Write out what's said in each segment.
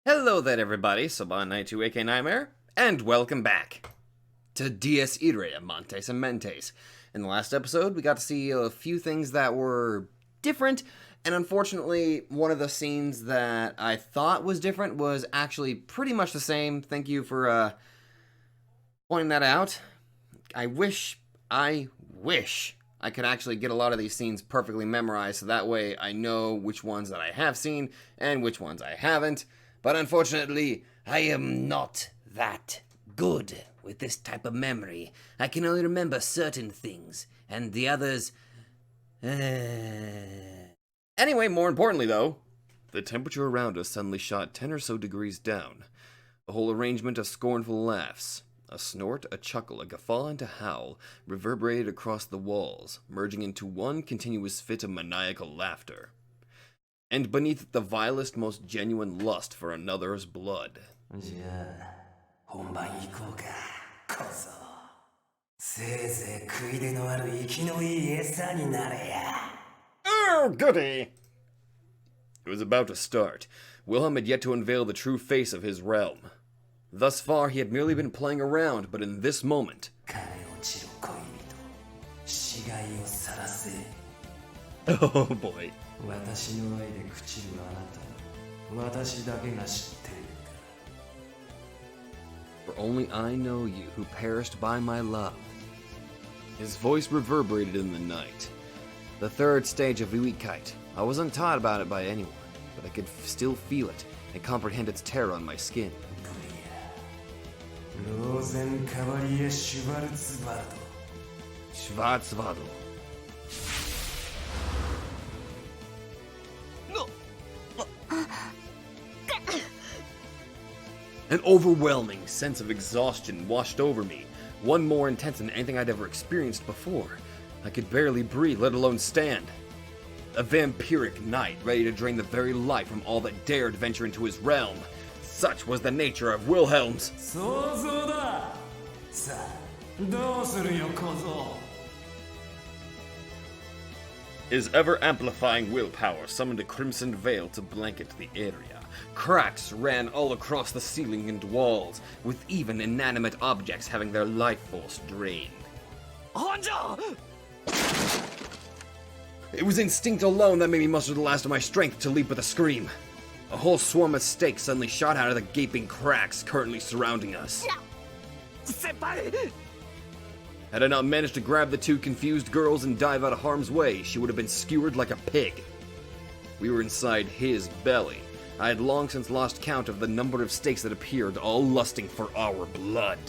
Hello there everybody, Saban92 aka Nightmare, and welcome back to DS Irae Amantes Amentes. In the last episode, we got to see a few things that were different, and unfortunately, one of the scenes that I thought was different was actually pretty much the same. Thank you for pointing that out. I wish I could actually get a lot of these scenes perfectly memorized, so that way I know which ones that I have seen and which ones I haven't. But unfortunately, I am not that good with this type of memory. I can only remember certain things, and the others... Anyway, more importantly though, the temperature around us suddenly shot 10 or so degrees down. A whole arrangement of scornful laughs. A snort, a chuckle, a guffaw, and a howl reverberated across the walls, merging into one continuous fit of maniacal laughter. And beneath the vilest, most genuine lust for another's blood. Oh, goody! It was about to start. Wilhelm had yet to unveil the true face of his realm. Thus far, he had merely been playing around, but in this moment... Oh boy. For only I know you, who perished by my love. His voice reverberated in the night. The third stage of Uikite. I wasn't taught about it by anyone, but I could still feel it and comprehend its terror on my skin. Schwarzwald. An overwhelming sense of exhaustion washed over me, one more intense than anything I'd ever experienced before. I could barely breathe, let alone stand. A vampiric night ready to drain the very life from all that dared venture into his realm. Such was the nature of Wilhelm's... His ever-amplifying willpower summoned a crimson veil to blanket the area. Cracks ran all across the ceiling and walls, with even inanimate objects having their life force drained. It was instinct alone that made me muster the last of my strength to leap with a scream. A whole swarm of stakes suddenly shot out of the gaping cracks currently surrounding us. Had I not managed to grab the two confused girls and dive out of harm's way, she would have been skewered like a pig. We were inside his belly. I had long since lost count of the number of stakes that appeared, all lusting for our blood.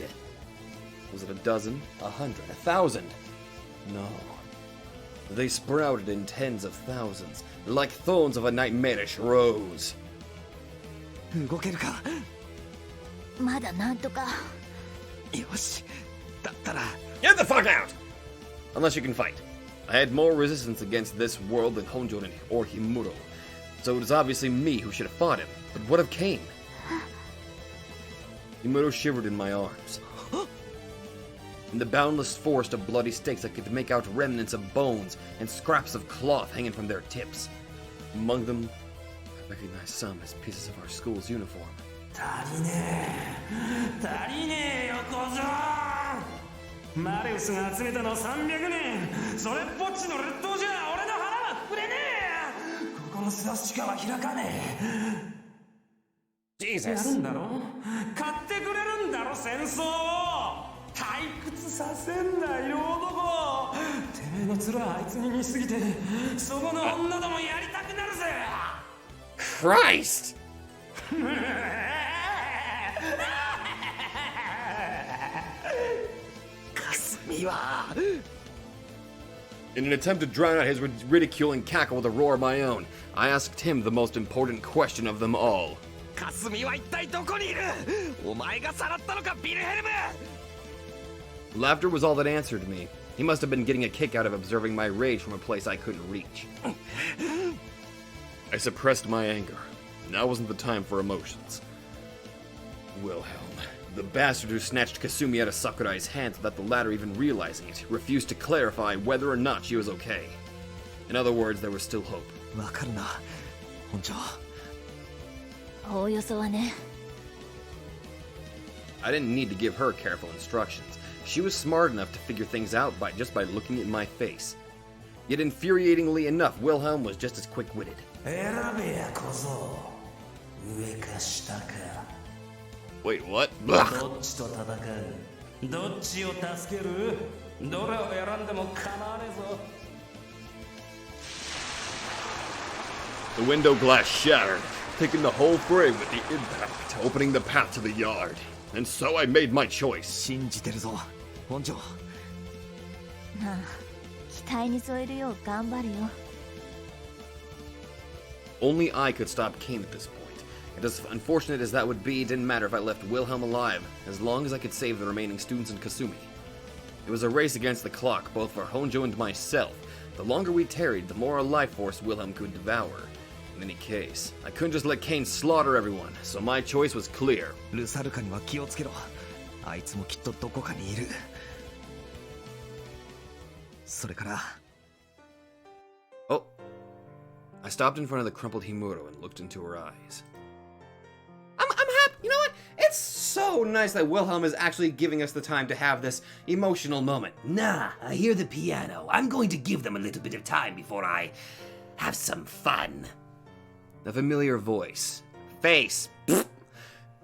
Was it a dozen? 100? 1,000? No. They sprouted in tens of thousands, like thorns of a nightmarish rose. Get the fuck out! Unless you can fight. I had more resistance against this world than Honjo or Himuro, so it was obviously me who should have fought him. But what of Kane? Himuro shivered in my arms. In the boundless forest of bloody stakes, I could make out remnants of bones and scraps of cloth hanging from their tips. Among them, I recognized some as pieces of our school's uniform. Jesus. Christ! In an attempt to drown out his ridiculing cackle with a roar of my own, I asked him the most important question of them all. Laughter was all that answered me. He must have been getting a kick out of observing my rage from a place I couldn't reach. I suppressed my anger. Now wasn't the time for emotions. Wilhelm, the bastard who snatched Kasumi out of Sakurai's hands without the latter even realizing it, refused to clarify whether or not she was okay. In other words, there was still hope. おおよそはね。 I didn't need to give her careful instructions. She was smart enough to figure things out just by looking at my face. Yet infuriatingly enough, Wilhelm was just as quick-witted. Wait, what? The window glass shattered, taking the whole frame with the impact, opening the path to the yard. And so I made my choice. まあ、期待に添えるよう頑張るよ。 Only I could stop Kane at this point. And as unfortunate as that would be, it didn't matter if I left Wilhelm alive, as long as I could save the remaining students in Kasumi. It was a race against the clock, both for Honjo and myself. The longer we tarried, the more a life force Wilhelm could devour. In any case, I couldn't just let Kane slaughter everyone, so my choice was clear. ルサルカには気をつけろ。あいつもきっとどこかにいる。それから。 Oh. I stopped in front of the crumpled Himuro and looked into her eyes. I'm happy. You know what? It's so nice that Wilhelm is actually giving us the time to have this emotional moment. Nah, I hear the piano. I'm going to give them a little bit of time before I have some fun. A familiar voice, face,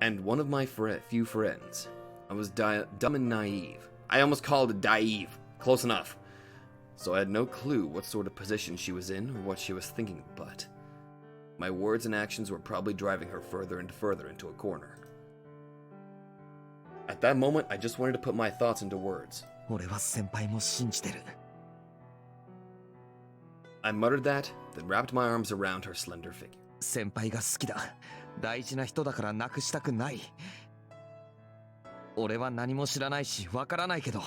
and one of my few friends. I was dumb and naive. I almost called it naive. Close enough. So I had no clue what sort of position she was in or what she was thinking, but my words and actions were probably driving her further and further into a corner. At that moment, I just wanted to put my thoughts into words. 俺は先輩も信じてる。 I muttered that, then wrapped my arms around her slender figure. 先輩が好きだ。大事な人だからなくしたくない。俺は何も知らないし、わからないけど、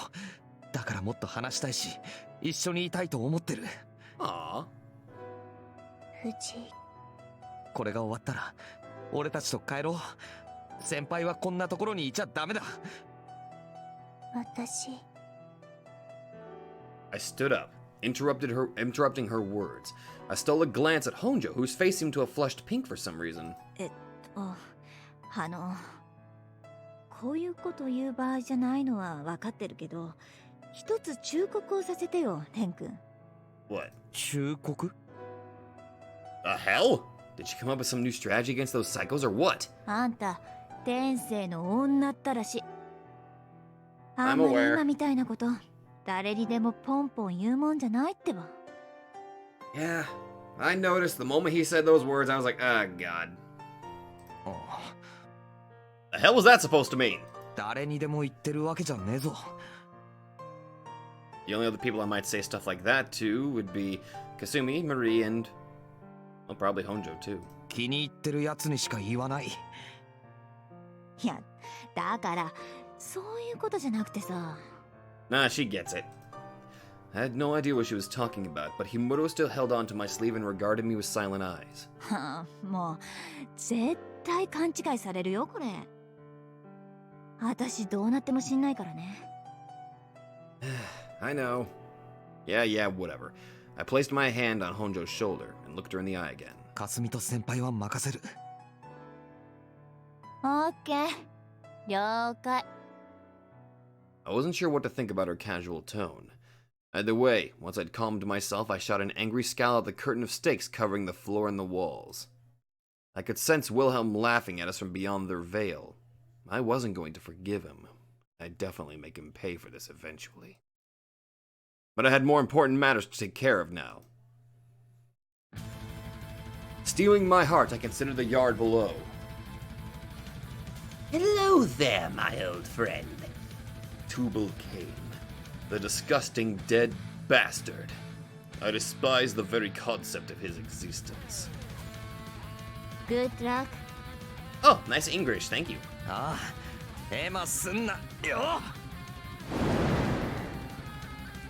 だからもっと話したいし、一緒にいたいと思ってる。Aww. 藤井。これが終わったら、俺たちと帰ろう。先輩はこんなところにいちゃダメだ。私。I stood up, interrupting her words. I stole a glance at Honjo, whose face seemed to have flushed pink for some reason. こういうこと言う場合じゃないのは分かってるけど、一つ忠告をさせてよ、レン君。What? 忠告? The hell? Did she come up with some new strategy against those psychos or what? あんた、天性の女ったらし。あ I'm んまり aware. 今みたいなこと、誰にでもポンポン言うもんじゃないってば。Yeah, I noticed the moment he said those words, I was like, oh god. The hell was that supposed to mean? 誰にでも言ってるわけじゃねえぞ。 The only other people I might say stuff like that to would be Kasumi, Marie, and well, probably Honjo too. 気に入ってるやつにしか言わない。いや、だからそういうことじゃなくてさ。Nah, she gets it. I had no idea what she was talking about, but Himuro still held on to my sleeve and regarded me with silent eyes. はあ、もう絶対勘違いされるよこれ。私どうなってもしんないからね。I know. Yeah, whatever. I placed my hand on Honjo's shoulder and looked her in the eye again. かすみと先輩は任せる。オッケー。了解。I wasn't sure what to think about her casual tone. Either way, once I'd calmed myself, I shot an angry scowl at the curtain of stakes covering the floor and the walls. I could sense Wilhelm laughing at us from beyond their veil. I wasn't going to forgive him. I'd definitely make him pay for this eventually. But I had more important matters to take care of now. Steeling my heart, I considered the yard below. Hello there, my old friend. Tubal Cain, the disgusting dead bastard. I despise the very concept of his existence. Good luck. Oh, nice English, thank you. ああ、エマすんなよ。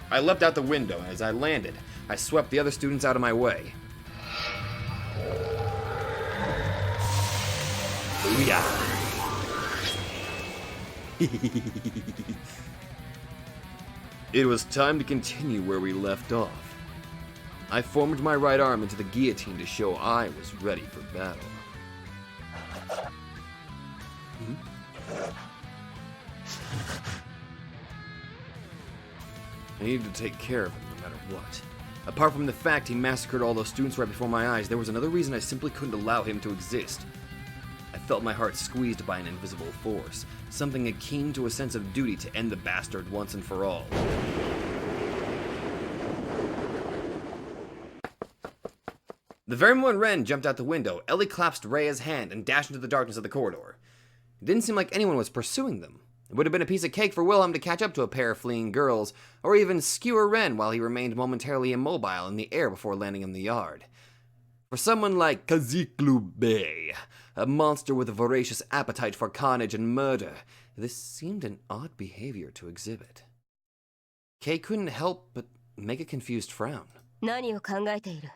I leapt out the window, and as I landed, I swept the other students out of my way. Booyah! It was time to continue where we left off. I formed my right arm into the guillotine to show I was ready for battle. I needed to take care of him no matter what. Apart from the fact he massacred all those students right before my eyes, there was another reason I simply couldn't allow him to exist. I felt my heart squeezed by an invisible force, something akin to a sense of duty to end the bastard once and for all. The very moment Ren jumped out the window, Ellie clasped Rhea's hand and dashed into the darkness of the corridor. It didn't seem like anyone was pursuing them. It would have been a piece of cake for Wilhelm to catch up to a pair of fleeing girls, or even skewer Ren while he remained momentarily immobile in the air before landing in the yard. For someone like Kaziklu Bey, a monster with a voracious appetite for carnage and murder, this seemed an odd behavior to exhibit. Kay couldn't help but make a confused frown. 何を考えている、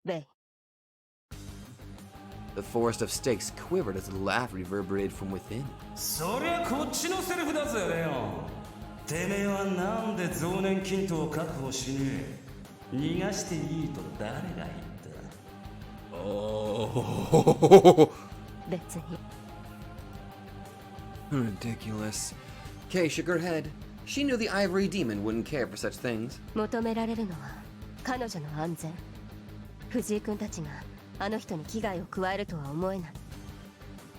ベイ。 The forest of stakes quivered as a laugh reverberated from within. そりゃこっちのセリフだぜ、レオン。てめえはなんで増年均等を確保しねえ。逃がしていいと誰が言った？ Oh. 別に。 Ridiculous. Kay shook her head. She knew the ivory demon wouldn't care for such things. 求められるのは彼女の安全。藤井君たちがあの人に危害を加えるとは思えない。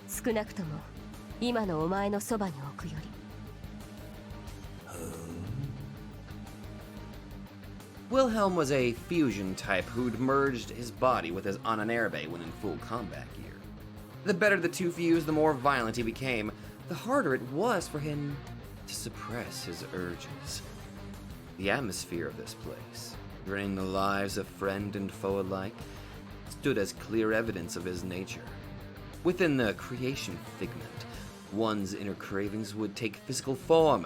少なくとも今のお前のそばに置くより。Wilhelm was a fusion type who'd merged his body with his Ananerabe when in full combat gear. The better the two fused, the more violent he became, the harder it was for him to suppress his urges. The atmosphere of this place, draining the lives of friend and foe alike, stood as clear evidence of his nature. Within the creation figment, one's inner cravings would take physical form,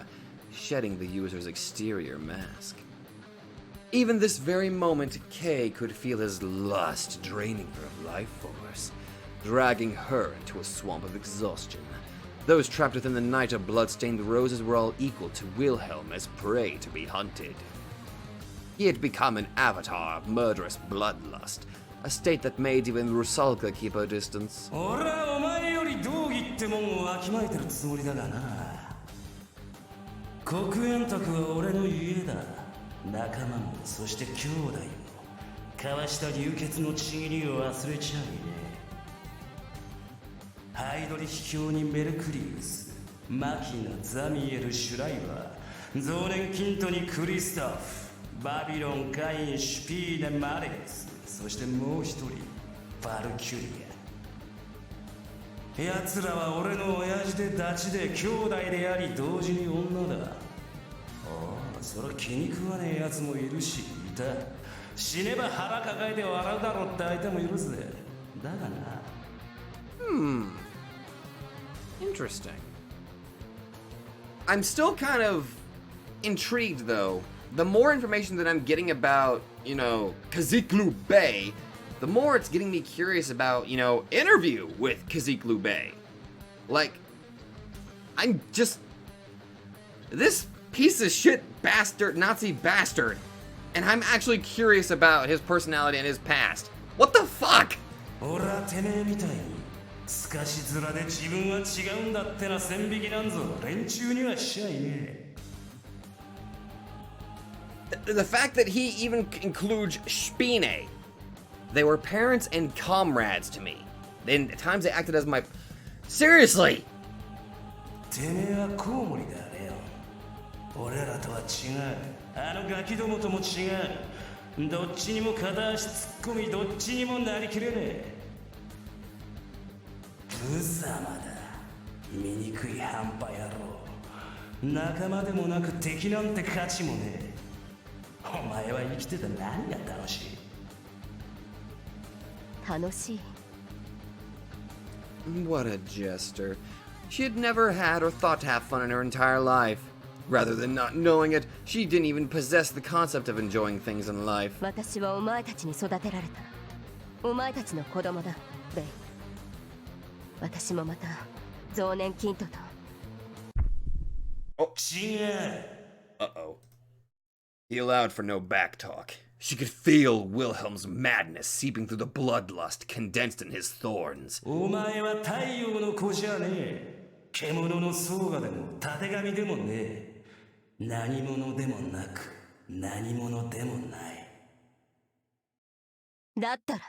shedding the user's exterior mask. Even this very moment, Kay could feel his lust draining her of life force, dragging her into a swamp of exhaustion. Those trapped within the night of blood-stained roses were all equal to Wilhelm as prey to be hunted. He had become an avatar of murderous bloodlust, a state that made even Rusalka keep her distance. 俺はお前より道義ってもんをわきまえてるつもりだがな。黒煙卓は俺の家だ。仲間もそして兄弟も交わした流血のちぎりを忘れちゃいねえ。ハイドリヒ教にメルクリウス、マキナ、ザミエル、シュライバー、増年キントにクリスタフ、バビロン、カイン、シュピーネ、マレス、そしてもう一人、バルキュリア。奴らは俺の親父でダチで兄弟であり同時に女だ。そりゃ気に食わねえ奴もいるし、いた。死ねば腹抱えて笑うだろって相手もいるぜ。だがな。Interesting. I'm still kind of intrigued, though. The more information that I'm getting about, Kaziklu Bey, the more it's getting me curious about, interview with Kaziklu Bey. Like, I'm just... This piece of shit bastard, Nazi bastard. And I'm actually curious about his personality and his past. What the fuck? 俺はてめえみたいに透かし面で自分は違うんだってな線引きなんぞ連中にはしちゃいねえ。The fact that he even includes Spine. They were parents and comrades to me. And at times they acted as my... Seriously! てめえはコウモリだ、レオン。俺らとは違う。あのガキどもとも違う。どっちにも片足突っ込み、どっちにもなりきれねえ。無様だ。醜い半端野郎。仲間でもなく敵なんて価値もねえ。お前は生きてて何が楽しい？楽しい。What a jester. She had never had or thought to have fun in her entire life. Rather than not knowing it, she didn't even possess the concept of enjoying things in life. 私はお前たちに育てられた。お前たちの子供だ、ベイ。私もまた増年キントと。違う。Uh-oh. He allowed for no backtalk. She could feel Wilhelm's madness seeping through the bloodlust condensed in his thorns. お前は太陽の子じゃねえ。獣の宗我でもたてがみでもねえ。何者でもなく何者でもない。だったら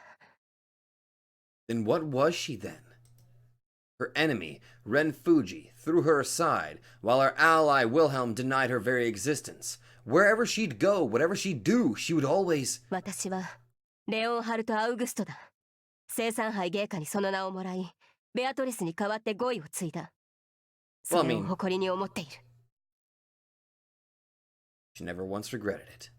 Then what was she then? Her enemy, Ren Fuji, threw her aside, while her ally Wilhelm denied her very existence. Wherever she'd go, whatever she'd do, she would always... 私はレオンハルト・アウグストだ。生産杯芸家にその名をもらい、ベアトリスに代わって語彙を継いだ。それを誇りに思っている。She never once regretted it.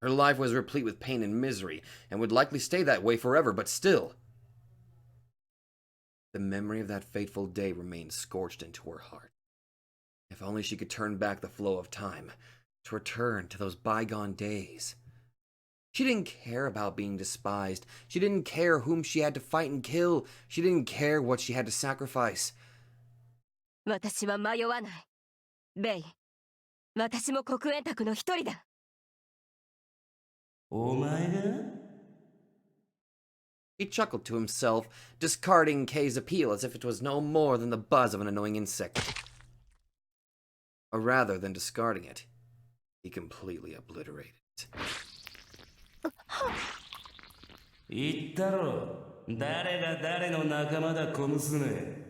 Her life was replete with pain and misery, and would likely stay that way forever, but still... The memory of that fateful day remained scorched into her heart. If only she could turn back the flow of time, to return to those bygone days. She didn't care about being despised. She didn't care whom she had to fight and kill. She didn't care what she had to sacrifice. 私は迷わない。ベイ、私も黒煙卓の一人だ。お前が He chuckled to himself, discarding Kay's appeal as if it was no more than the buzz of an annoying insect. Or rather than discarding it, he completely obliterated it. 言ったろ。誰が誰の仲間だ、小娘。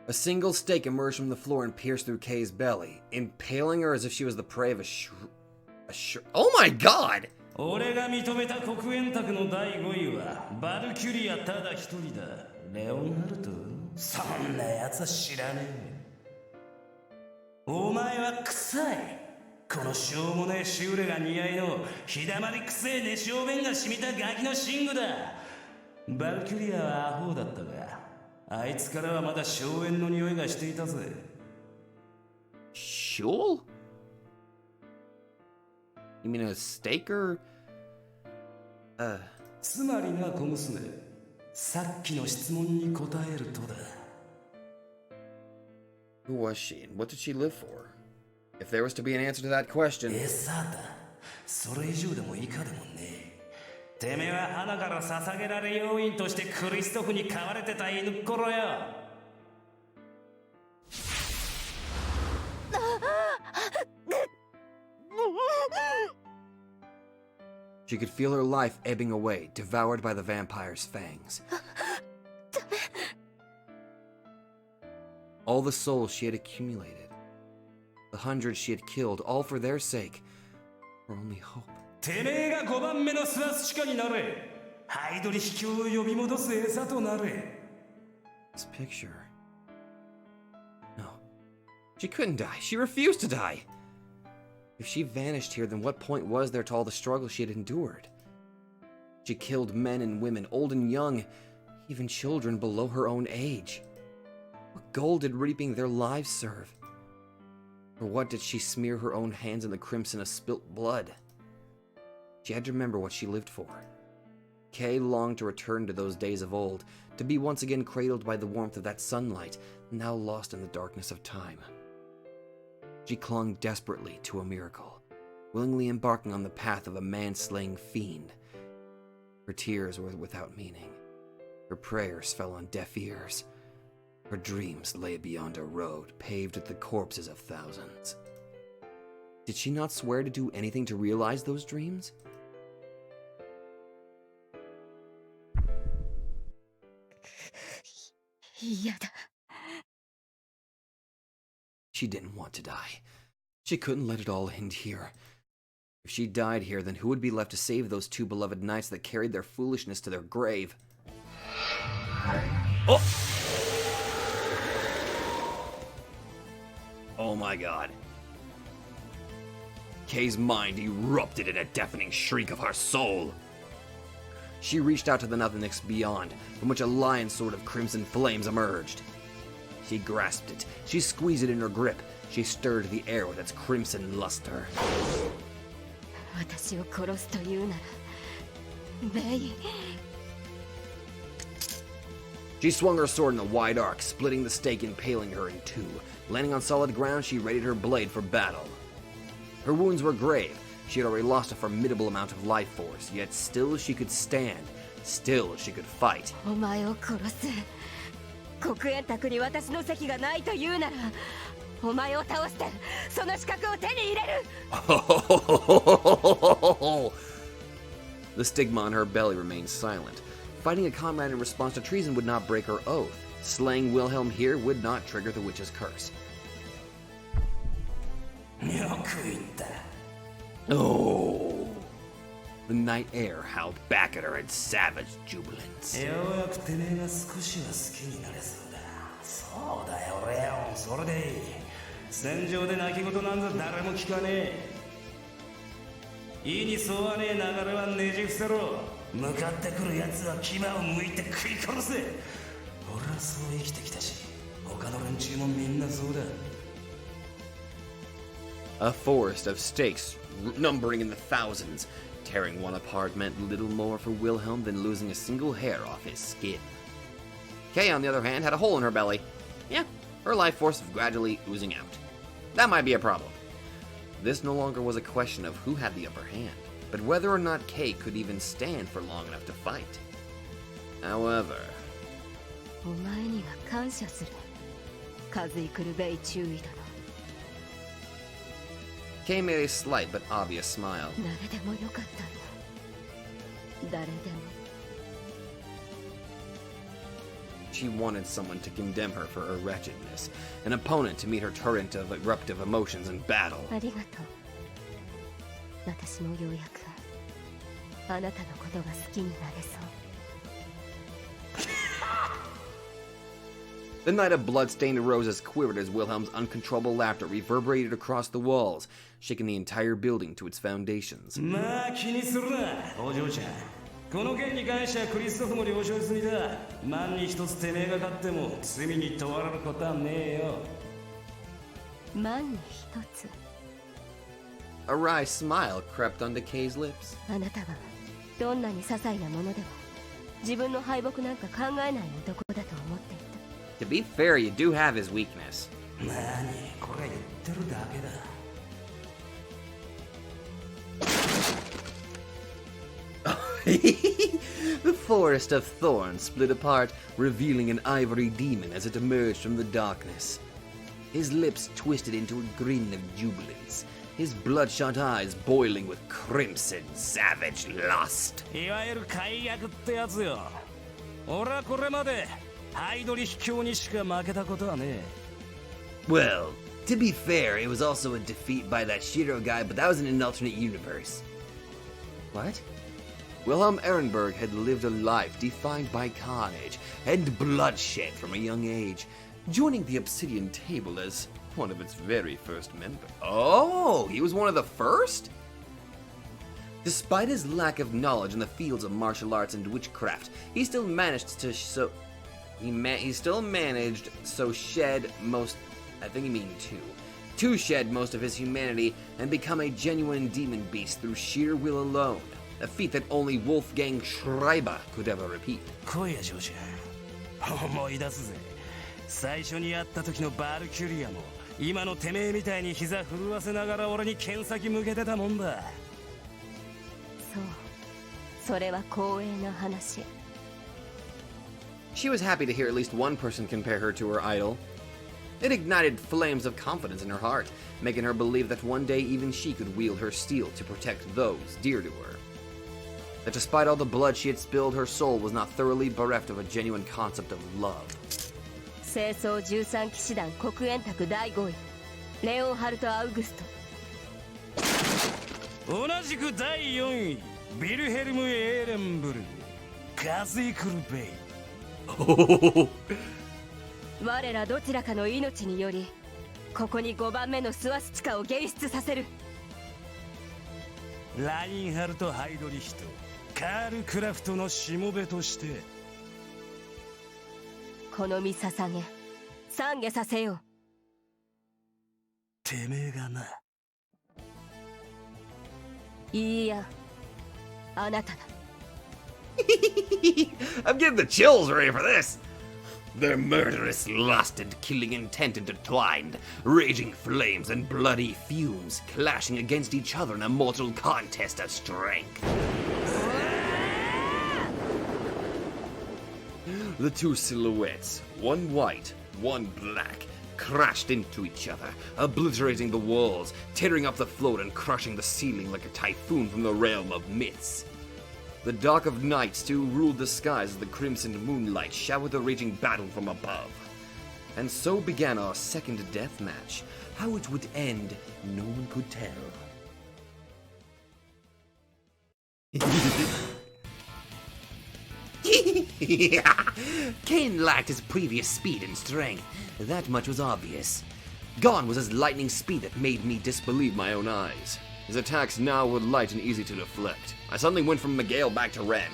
A single stake emerged from the floor and pierced through Kay's belly, impaling her as if she was the prey of Oh my god! 俺が認めた黒煙卓の第5位はバルキュリアただ一人だ。レオンハルト？そんな奴は知らねえ。お前は臭い。このしょうもねえシューレが似合いの日だまりくせえ寝小便が染みたガキの寝具だ。バルキュリアはアホだったが、あいつからはまだ硝煙の匂いがしていたぜ。Shul? You mean a staker? つまりな、小娘。さっきの質問に答えるとだ。Who was she and what did she live for? If there was to be an answer to that question... 餌だ。それ以上でも以下でもねえ。てめえは花から捧げられ要員としてクリストフに飼われてた犬っころよ。She could feel her life ebbing away, devoured by the vampire's fangs. All the souls she had accumulated, the hundreds she had killed, all for their sake, her only hope. てめえが5番目のスワスチカになれ。ハイドリ秘境を呼び戻す餌となれ。This picture... No. She couldn't die. She refused to die. If she vanished here, then what point was there to all the struggle she had endured? She killed men and women, old and young, even children below her own age. What goal did reaping their lives serve? For what did she smear her own hands in the crimson of spilt blood? She had to remember what she lived for. Kay longed to return to those days of old, to be once again cradled by the warmth of that sunlight, now lost in the darkness of time. She clung desperately to a miracle, willingly embarking on the path of a man-slaying fiend. Her tears were without meaning. Her prayers fell on deaf ears. Her dreams lay beyond a road paved with the corpses of thousands. Did she not swear to do anything to realize those dreams? She didn't want to die. She couldn't let it all end here. If she died here, then who would be left to save those two beloved knights that carried their foolishness to their grave? Oh! Oh my god. Kay's mind erupted in a deafening shriek of her soul. She reached out to the nothingness beyond, from which a lion's sword of crimson flames emerged. She grasped it. She squeezed it in her grip. She stirred the air with its crimson luster. 私を殺すというなら、ベイ。She swung her sword in a wide arc, splitting the stake, impaling her in two. Landing on solid ground, she readied her blade for battle. Her wounds were grave. She had already lost a formidable amount of life force, yet still she could stand. Still she could fight. お前を殺す。黒煙卓に私の席がないというなら、お前を倒してその資格を手に入れる。 The stigma on her belly remained silent. Fighting a comrade in response to treason would not break her oath. Slaying Wilhelm here would not trigger the witch's curse. よく言った。 Oh. The night air howled back at her in savage jubilance. ようやくてめえが少しは好きになれそうだ。そうだよ、レオン、それでいい。戦場で泣き言なんざ誰も聞かねえ。意に沿わねえ流れはねじ伏せろ。向かってくる奴は牙を剥いて食い殺せ。俺はそう生きてきたし、他の連中もみんなそうだ。 A forest of stakes, numbering in the thousands. Tearing one apart meant little more for Wilhelm than losing a single hair off his skin. Kay, on the other hand, had a hole in her belly. Yeah, her life force was gradually oozing out. That might be a problem. This no longer was a question of who had the upper hand, but whether or not Kay could even stand for long enough to fight. However... お前には感謝する。数いくるべい注意だ Kay made a slight but obvious smile. 誰でもよかったんだ。誰でも。 She wanted someone to condemn her for her wretchedness, an opponent to meet her torrent of eruptive emotions in battle. ありがとう。私もようやくあなたのことが好きになれそう。 The night of blood-stained roses quivered as Wilhelm's uncontrollable laughter reverberated across the walls, shaking the entire building to its foundations. まあ気にするな、お嬢ちゃん。この件に関してはクリストフも了承済みだ。万に一つてめえが勝っても罪に問われることはねえよ。万に一つ。 A wry smile crept onto Kay's lips. あなたはどんなに些細なものでも自分の敗北なんか考えない男だと思っていた。 To be fair, you do have his weakness. なに、これ言ってるだけだ。 The forest of thorns split apart, revealing an ivory demon as it emerged from the darkness. His lips twisted into a grin of jubilance, his bloodshot eyes boiling with crimson, savage lust. いわゆる解約ってやつよ。俺はこれまでハイドリ秘境にしか負けたことはねえ。 Well, to be fair, it was also a defeat by that Shiro guy, but that was in an alternate universe. What? Wilhelm Ehrenberg had lived a life defined by carnage and bloodshed from a young age, joining the Obsidian Table as one of its very first members. Oh, he was one of the first? Despite his lack of knowledge in the fields of martial arts and witchcraft, he still managed to shed most, I think he means to shed most of his humanity and become a genuine demon beast through sheer will alone. A feat that only Wolfgang Schreiber could ever repeat. 来いや、ジョージャ。思い出すぜ。最初に会った時のバルキュリアも今のてめえみたいに膝震わせながら俺に剣先向けてたもんだ。そう。それは光栄な話。 She was happy to hear at least one person compare her to her idol. It ignited flames of confidence in her heart, making her believe that one day even she could wield her steel to protect those dear to her. That despite all the blood she had spilled, her soul was not thoroughly bereft of a genuine concept of love. 清掃13騎士団黒煙卓第5位レオンハルト・アウグスト。同じく第4位ビルヘルム・エーレンブルグ。風来るべい。我らどちらかの命によりここに5番目のスワスチカを現出させる。ラインハルト・ハイドリヒト、カール・クラフトのしもべとしてこの身捧げ懺悔させよう。てめえがな。いいや、あなただ。I'm getting the chills ready for this. Their murderous lust and killing intent intertwined, raging flames and bloody fumes clashing against each other in a mortal contest of strength. The two silhouettes, one white, one black, crashed into each other, obliterating the walls, tearing up the floor and crushing the ceiling like a typhoon from the realm of myths. The dark of night still ruled the skies as the crimson moonlight showered the raging battle from above. And so began our second death match. How it would end, no one could tell. Kane lacked his previous speed and strength. That much was obvious. Gone was his lightning speed that made me Disbelieve my own eyes. His attacks now were light and easy to deflect. I suddenly went from Miguel back to Ren.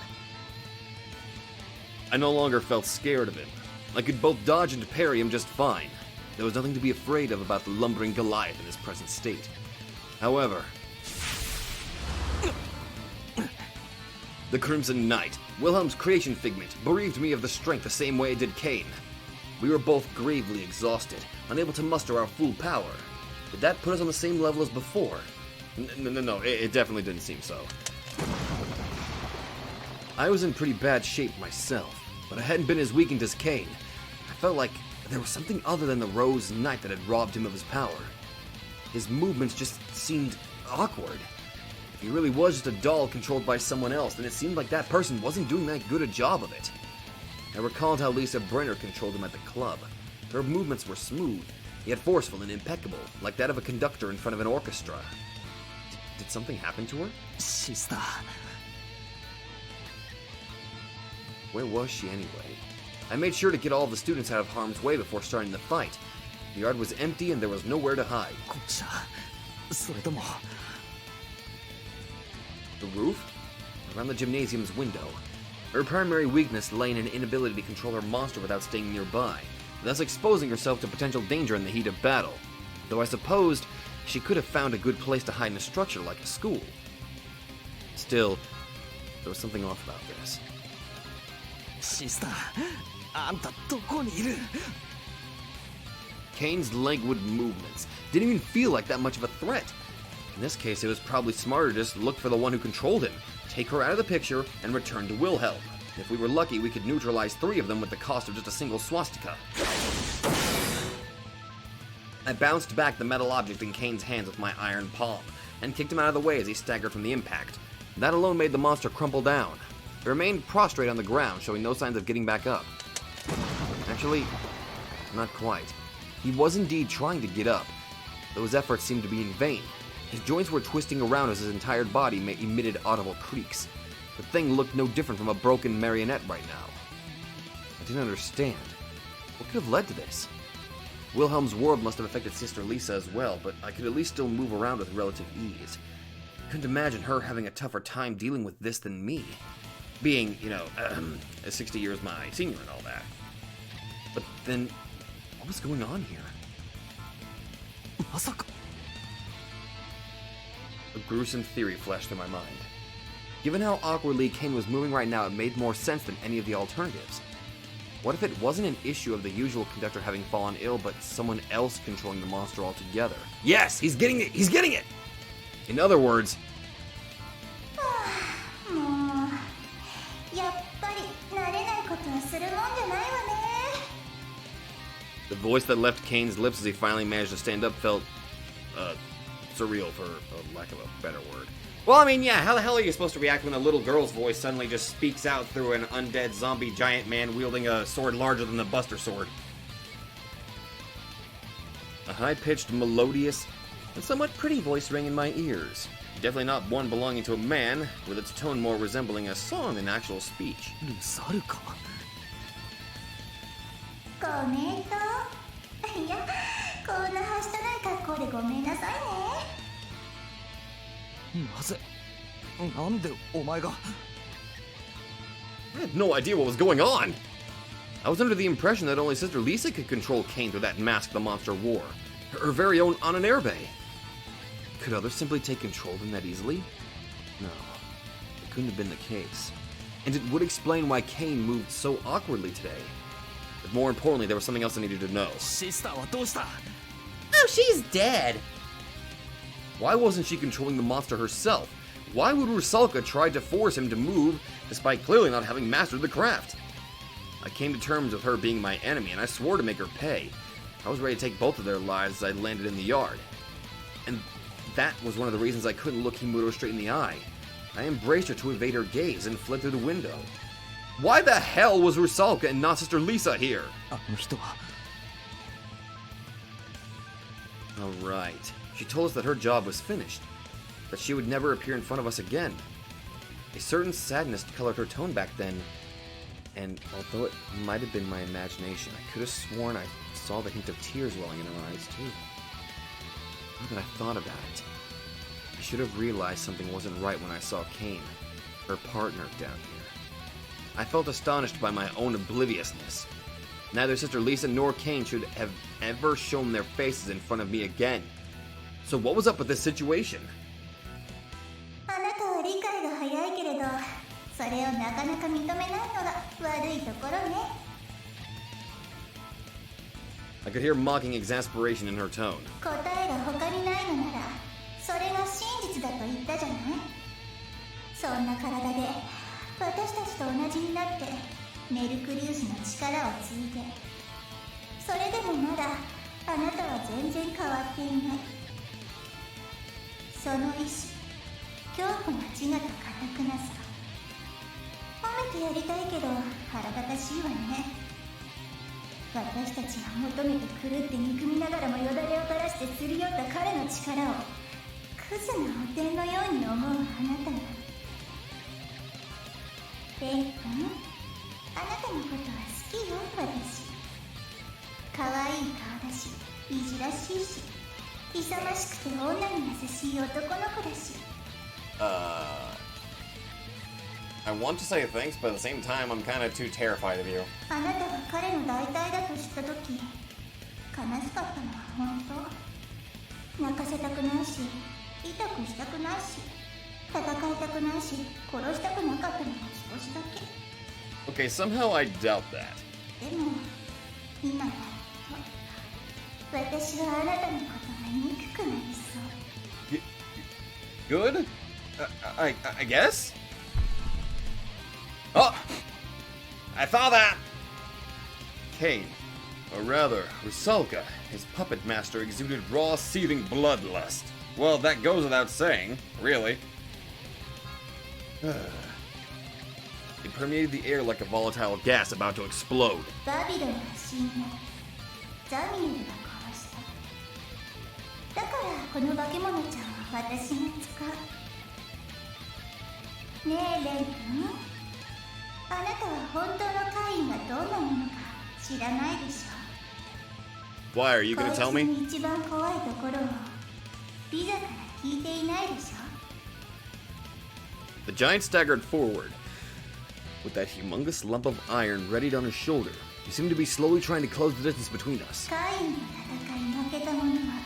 I no longer felt scared of him. I could both dodge and parry him just fine. There was nothing to be afraid of about the lumbering Goliath in his present state. However, the Crimson Knight, Wilhelm's creation figment, bereaved me of the strength the same way it did Kane. We were both gravely exhausted, unable to muster our full power. Did that put us on the same level as before? No, it definitely didn't seem so. I was in pretty bad shape myself, but I hadn't been as weakened as Kane. I felt like there was something other than the Rose Knight that had robbed him of his power. His movements just seemed awkward. If he really was just a doll controlled by someone else, then it seemed like that person wasn't doing that good a job of it. I recalled how Lisa Brenner controlled him at the club. Her movements were smooth, yet forceful and impeccable, like that of a conductor in front of an orchestra. Did something happen to her? Sister. Where was she anyway? I made sure to get all of the students out of harm's way before starting the fight. The yard was empty and there was nowhere to hide. こっちはそれとも The roof? Around the gymnasium's window. Her primary weakness lay in an inability to control her monster without staying nearby, thus exposing herself to potential danger in the heat of battle. Though I supposed she could have found a good place to hide in a structure like a school. Still, there was something off about this. シスターあんたどこにいる Kane's languid movements didn't even feel like that much of a threat. In this case, it was probably smarter to just look for the one who controlled him, take her out of the picture, and return to Wilhelm. If we were lucky, we could neutralize 3 of them with the cost of just a single swastika. I bounced back the metal object in Kane's hands with my iron palm, and kicked him out of the way as he staggered from the impact. That alone made the monster crumple down. It remained prostrate on the ground, showing no signs of getting back up. Actually, not quite. He was indeed trying to get up, though his efforts seemed to be in vain. His joints were twisting around as his entire body emitted audible creaks. The thing looked no different from a broken marionette right now. I didn't understand. What could have led to this? Wilhelm's world must have affected Sister Lisa as well, but I could at least still move around with relative ease. I couldn't imagine her having a tougher time dealing with this than me. Being, 60 years my senior and all that. But then, what was going on here? まさか A gruesome theory flashed through my mind. Given how awkwardly Kane was moving right now, it made more sense than any of the alternatives. What if it wasn't an issue of the usual conductor having fallen ill, but someone else controlling the monster altogether? Yes, he's getting it! He's getting it! In other words, もうやっぱり慣れないことはするもんじゃないわね the voice that left Kane's lips as he finally managed to stand up felt, surreal for lack of a better word. Well, I mean, yeah, how the hell are you supposed to react when a little girl's voice suddenly just speaks out through an undead zombie giant man wielding a sword larger than the Buster Sword? A high-pitched, melodious, and somewhat pretty voice rang in my ears. Definitely not one belonging to a man, with its tone more resembling a song than actual speech. 猿かごめんといやこんなはしたない格好でごめんなさいねなぜなんでお前が I had no idea what was going on. I was under the impression that only Sister Lisa could control Kane through that mask the monster wore. Her very own Ananerbe. Could others simply take control of him that easily? No, it couldn't have been the case. And it would explain why Kane moved so awkwardly today. But more importantly, there was something else I needed to know. シスターはどうした Oh, she's dead. Why wasn't she controlling the monster herself? Why would Rusalka try to force him to move, despite clearly not having mastered the craft? I came to terms with her being my enemy, and I swore to make her pay. I was ready to take both of their lives as I landed in the yard. And that was one of the reasons I couldn't look Himuro straight in the eye. I embraced her to evade her gaze and fled through the window. Why the hell was Rusalka and not Sister Lisa here? あの人は Alright. She told us that her job was finished, that she would never appear in front of us again. A certain sadness colored her tone back then, and although it might have been my imagination, I could have sworn I saw the hint of tears welling in her eyes, too. Now that I thought about it, I should have realized something wasn't right when I saw Kane, her partner, down here. I felt astonished by my own obliviousness. Neither Sister Lisa nor Kane should have ever shown their faces in front of me again. So what was up with this situation? あなたは理解が早いけれど、それをなかなか認めないのが悪いところね。 I could hear mocking exasperation in her tone. 答えが他にないのなら、それが真実だと言ったじゃない。そんな体で私たちと同じになってメルクリウスの力を継いで、それでもまだあなたは全然変わっていない。その意志、強固な自我と堅くなさ、褒めてやりたいけど腹立たしいわね。私たちが求めて狂って憎みながらもよだれを垂らしてすり寄った彼の力をクズなお天のように思うあなたが。レイ君、あなたのことは好きよ、私。可愛い顔だし、いじらしいし、勇ましくて女に優しい男の子だし。I want to say thanks, but at the same time, I'm kind of too terrified of you. あなたが彼の代替だと知ったとき、悲しかったのは本当。泣かせたくないし、痛くしたくないし、戦いたくないし、殺したくなかったのも少しだけ。Okay, somehow I doubt that. でも、今やっと、私はあなたのことが憎くなりそう。Good? I guess? Oh! I saw that! Kane, or rather, Rusalka, his puppet master, exuded raw, seething bloodlust. Well, that goes without saying, really. It permeated the air like a volatile gas about to explode. バビロンが死んだ。ザミールが殺した。だからこの化け物ちゃんは私が使う。ねえレン君、あなたは本当のカインがどんなものか知らないでしょ。 Why, are you gonna tell こいつ me? に一番怖いところをビザから聞いていないでしょ。 The giant staggered forward. With that humongous lump of iron readied on his shoulder, he seemed to be slowly trying to close the distance between us. カインの戦い負けた者は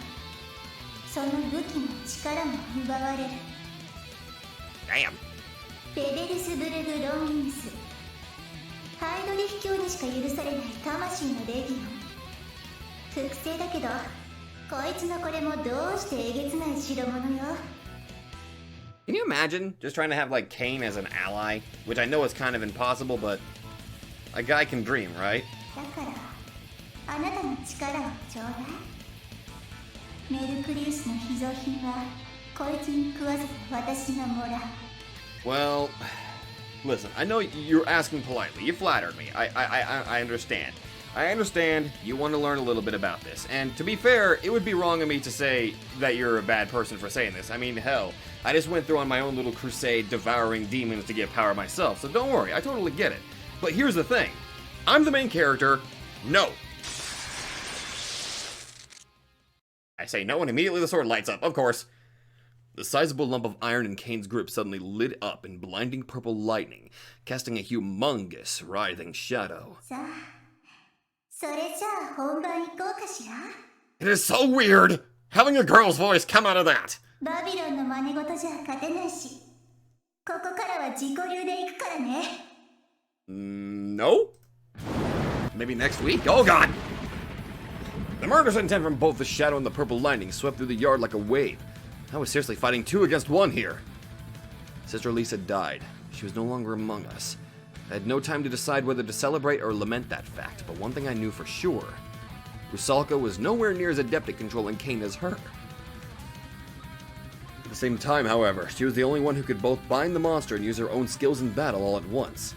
その武器も力も奪われる。 Damn. ベベルスブルグ・ロンギンス、ハイドリヒ教にしか許されない魂のレギオン。複製だけどこいつのこれもどうしてえげつない代物よ。 Can you imagine just trying to have like Kane as an ally? Which I know is kind of impossible, but a guy can dream, right? だからあなたの力をちょうだい。メルクリウスの秘蔵品はこいつに食わせて私がもらう。 Well, listen, I know you're asking politely. You flattered me. I understand. I understand you want to learn a little bit about this. And to be fair, it would be wrong of me to say that you're a bad person for saying this. I mean, hell, I just went through on my own little crusade devouring demons to get power myself, so don't worry, I totally get it. But here's the thing. I'm the main character. No. I say no, and immediately the sword lights up, of course. The sizable lump of iron in Kane's grip suddenly lit up in blinding purple lightning, casting a humongous, writhing shadow. さあ、それじゃあ本番行こうかしら。 It is so weird having a girl's voice come out of that. バビロンの真似事じゃ勝てないし、ここからは自己流で行くからね。No? Maybe next week? Oh god! The murderous intent from both the shadow and the purple lightning swept through the yard like a wave. I was seriously fighting 2 against 1 here. Sister Lisa died. She was no longer among us. I had no time to decide whether to celebrate or lament that fact, but one thing I knew for sure. Rusalka was nowhere near as adept at controlling Kane as her. At the same time, however, she was the only one who could both bind the monster and use her own skills in battle all at once.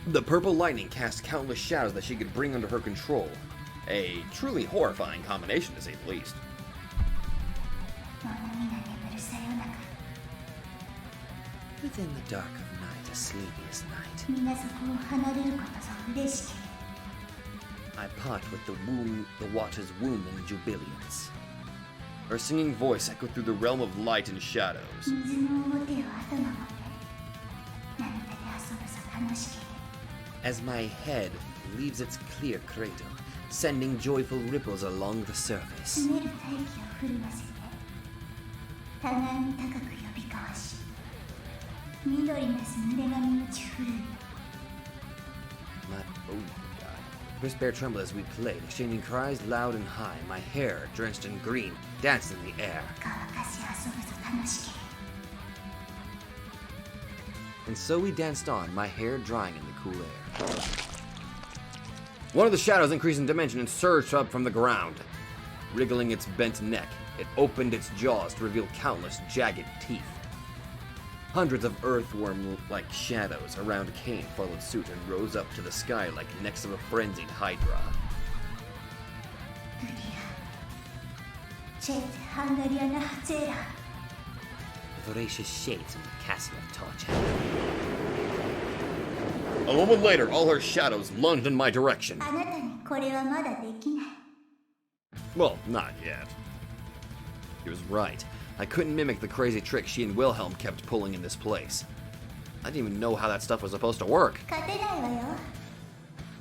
The purple lightning cast countless shadows that she could bring under her control. A truly horrifying combination, to say the least. 物見が眠るさよなか Within the dark of night, a sleepiest night, 皆そこを離れることぞ嬉しけ I part with the water's womb in jubilance. Her singing voice echoed through the realm of light and shadows. 水の表を頭もって涙で遊ぶぞ楽しけ As my head leaves its clear cradle, sending joyful ripples along the surface. 詰める大気を震わせて互いに高く呼び交わし緑なす濡れ髪にち震う Oh God. Crisp air trembled as we played, exchanging cries loud and high. My hair, drenched in green, danced in the air. 乾かし遊ぶぞ楽しけ And so we danced on, my hair drying in the cool air. One of the shadows increased in dimension and surged up from the ground. Wriggling its bent neck, it opened its jaws to reveal countless jagged teeth. Hundreds of earthworm-like shadows around Kane followed suit and rose up to the sky like necks of a frenzied hydra. ブリアチェーテハンガリアナハツェラ Voracious shades in the castle of Torch. A moment later, all her shadows lunged in my direction. あなたにこれはまだできない Well, not yet. He was right. I couldn't mimic the crazy trick she and Wilhelm kept pulling in this place. I didn't even know how that stuff was supposed to work. 勝てないわよ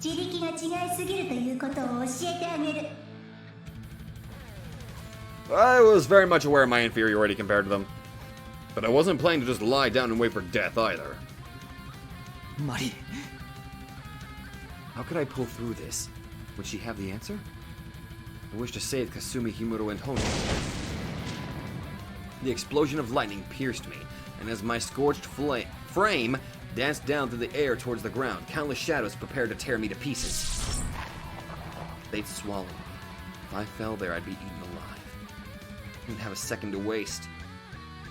自力が違いすぎるということを教えてあげる I was very much aware of my inferiority compared to them. But I wasn't planning to just lie down and wait for death either. マリ How could I pull through this? Would she have the answer? I wish to save Kasumi, Himuro, and Hono. The explosion of lightning pierced me, and as my scorched frame danced down through the air towards the ground, countless shadows prepared to tear me to pieces. They'd swallow me. If I fell there, I'd be eaten alive. I didn't have a second to waste.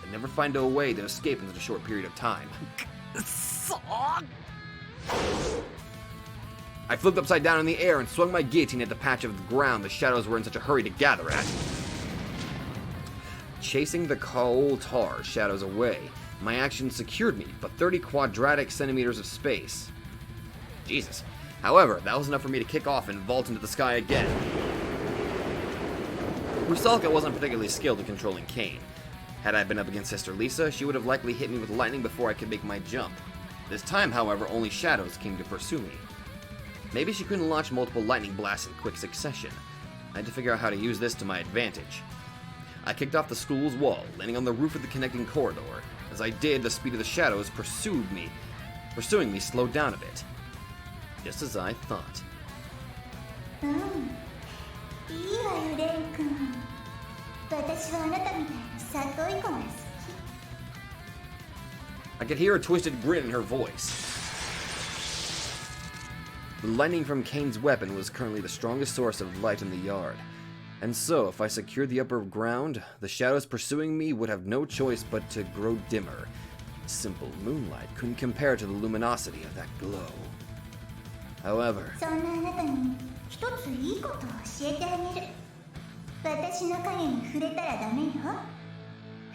I'd never find a way to escape in such a short period of time. I flipped upside down in the air and swung my guillotine at the patch of ground the shadows were in such a hurry to gather at. Chasing the coal tar shadows away, my action secured me but 30 quadratic centimeters of space. Jesus. However, that was enough for me to kick off and vault into the sky again. Rusalka wasn't particularly skilled in controlling Kane. Had I been up against Sister Lisa, she would have likely hit me with lightning before I could make my jump. This time, however, only shadows came to pursue me. Maybe she couldn't launch multiple lightning blasts in quick succession. I had to figure out how to use this to my advantage. I kicked off the school's wall, landing on the roof of the connecting corridor. As I did, the speed of the shadows pursuing me slowed down a bit. Just as I thought. うんいいわよレン君私はあなたみたいに里い子が好き I could hear a twisted grin in her voice. The lightning from Kane's weapon was currently the strongest source of light in the yard. And so, if I secured the upper ground, the shadows pursuing me would have no choice but to grow dimmer. Simple moonlight couldn't compare to the luminosity of that glow. However, そんなあなたに一ついいことを教えてあげる私の影に触れたらダメよ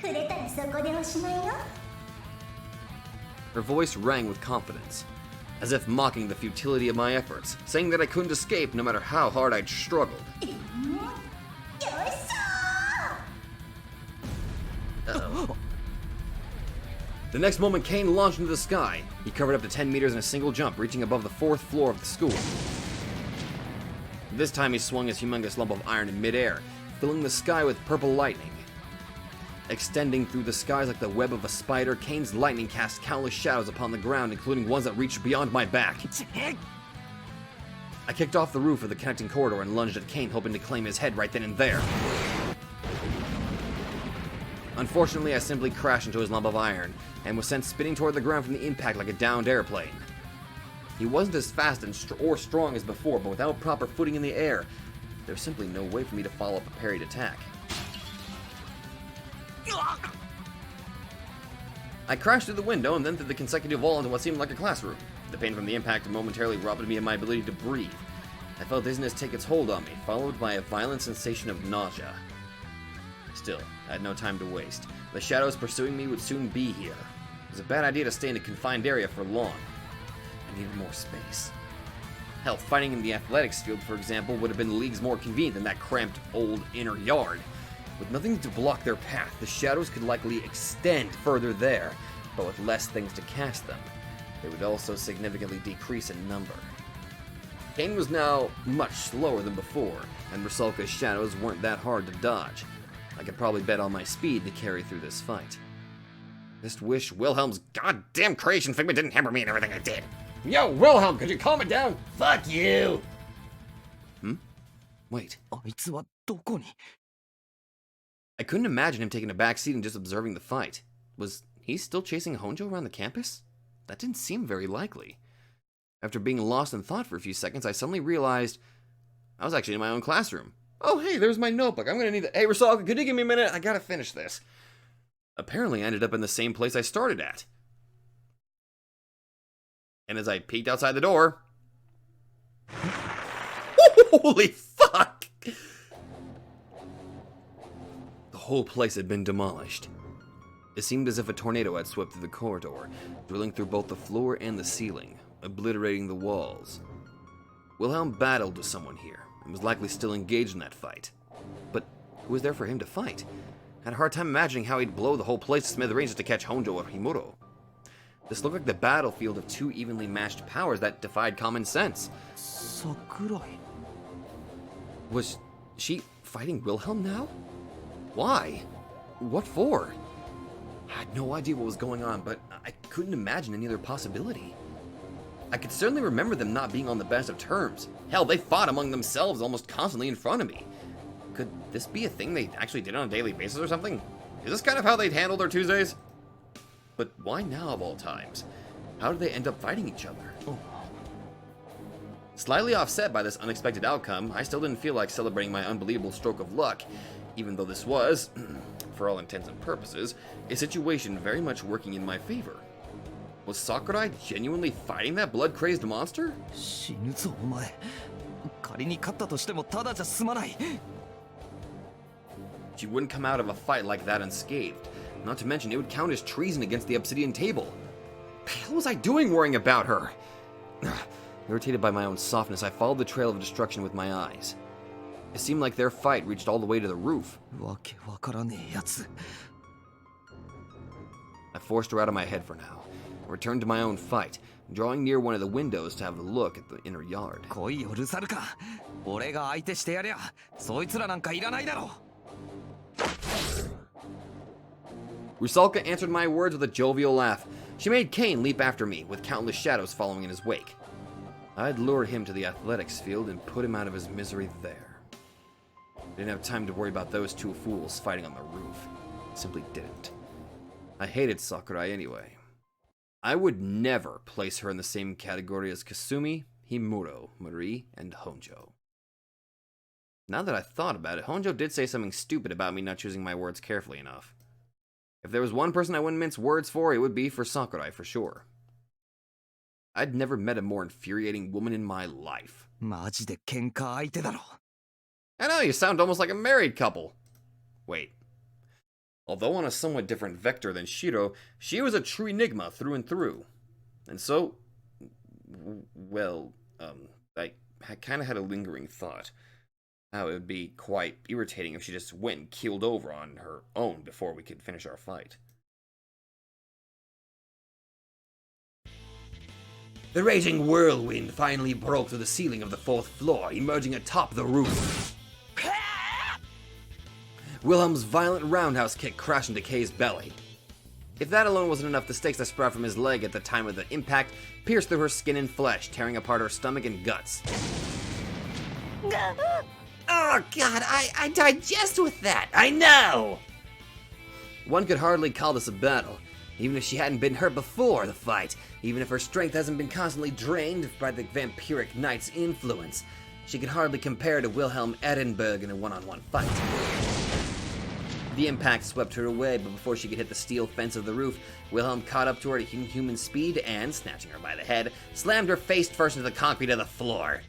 触れたらそこでおしまいよ her voice rang with confidence, as if mocking the futility of my efforts, saying that I couldn't escape no matter how hard I'd struggled. よいしょ Uh-oh. The next moment, Kane launched into the sky. He covered up to 10 meters in a single jump, reaching above the 4th floor of the school. This time he swung his humongous lump of iron in midair, filling the sky with purple lightning. Extending through the skies like the web of a spider, Kane's lightning cast countless shadows upon the ground, including ones that reached beyond my back. I kicked off the roof of the connecting corridor and lunged at Kane, hoping to claim his head right then and there. Unfortunately, I simply crashed into his lump of iron, and was sent spinning toward the ground from the impact like a downed airplane. He wasn't as fast or strong as before, but without proper footing in the air, there's simply no way for me to follow up a parried attack. I crashed through the window and then through the consecutive wall into what seemed like a classroom. The pain from the impact momentarily robbed me of my ability to breathe. I felt dizziness take its hold on me, followed by a violent sensation of nausea. Still, I had no time to waste. The shadows pursuing me would soon be here. It was a bad idea to stay in a confined area for long. I needed more space. Hell, fighting in the athletics field, for example, would have been leagues more convenient than that cramped old inner yard. With nothing to block their path, the shadows could likely extend further there, but with less things to cast them. They would also significantly decrease in number. Kane was now much slower than before, and Rusalka's shadows weren't that hard to dodge. I could probably bet on my speed to carry through this fight. Just wish Wilhelm's goddamn creation figment didn't hamper me in everything I did. Yo, Wilhelm, could you calm it down? Fuck you! Wait. あいつはどこに I couldn't imagine him taking a back seat and just observing the fight. Was he still chasing Honjo around the campus? That didn't seem very likely. After being lost in thought for a few seconds, I suddenly realized I was actually in my own classroom. Oh, hey, there's my notebook. I'm gonna need that. Hey, Rusalka, could you give me a minute? I gotta finish this. Apparently, I ended up in the same place I started at. And as I peeked outside the door... Holy fuck! The whole place had been demolished. It seemed as if a tornado had swept through the corridor, drilling through both the floor and the ceiling, obliterating the walls. Wilhelm battled with someone here, and was likely still engaged in that fight. But who was there for him to fight? I had a hard time imagining how he'd blow the whole place to smithereens just to catch Honjo or Himuro. This looked like the battlefield of two evenly matched powers that defied common sense. Sakurai. Was she fighting Wilhelm now? Why? What for? I had no idea what was going on, but I couldn't imagine any other possibility. I could certainly remember them not being on the best of terms. Hell, they fought among themselves almost constantly in front of me. Could this be a thing they actually did on a daily basis or something? Is this kind of how they'd handle their Tuesdays? But why now of all times? How did they end up fighting each other? Oh. Slightly offset by this unexpected outcome, I still didn't feel like celebrating my unbelievable stroke of luck, even though this was, for all intents and purposes, a situation very much working in my favor. Was Sakurai genuinely fighting that blood-crazed monster? 死ぬぞお前。仮に勝ったとしてもただじゃ済まない。 She wouldn't come out of a fight like that unscathed. Not to mention, it would count as treason against the obsidian table. What the hell was I doing worrying about her? Irritated by my own softness, I followed the trail of destruction with my eyes. It seemed like their fight reached all the way to the roof. わけわからねえやつ。 I forced her out of my head for now. I returned to my own fight, drawing near one of the windows to have a look at the inner yard. 来いよルサルカ。俺が相手してやりゃ、そいつらなんかいらないだろ。 Rusalka answered my words with a jovial laugh. She made Kane leap after me, with countless shadows following in his wake. I'd lured him to the athletics field and put him out of his misery there. I didn't have time to worry about those two fools fighting on the roof. Simply didn't. I hated Sakurai anyway. I would never place her in the same category as Kasumi, Himuro, Marie, and Honjo. Now that I thought about it, Honjo did say something stupid about me not choosing my words carefully enough. If there was one person I wouldn't mince words for, it would be for Sakurai for sure. I'd never met a more infuriating woman in my life. マジで喧嘩相手だろ。 I know, you sound almost like a married couple. Wait. Although on a somewhat different vector than Shiro, she was a true enigma through and through. And so, well, I kind of had a lingering thought. How it would be quite irritating if she just went and keeled over on her own before we could finish our fight. The raging whirlwind finally broke through the ceiling of the 4th floor, emerging atop the roof. Wilhelm's violent roundhouse kick crashed into Kay's belly. If that alone wasn't enough, the stakes that sprout from his leg at the time of the impact pierced through her skin and flesh, tearing apart her stomach and guts. Oh god, I digest with that, I know! One could hardly call this a battle. Even if she hadn't been hurt before the fight, even if her strength hasn't been constantly drained by the vampiric knight's influence, she could hardly compare to Wilhelm Edinburgh in a one-on-one fight. The impact swept her away, but before she could hit the steel fence of the roof, Wilhelm caught up to her at inhuman speed and, snatching her by the head, slammed her face first into the concrete of the floor.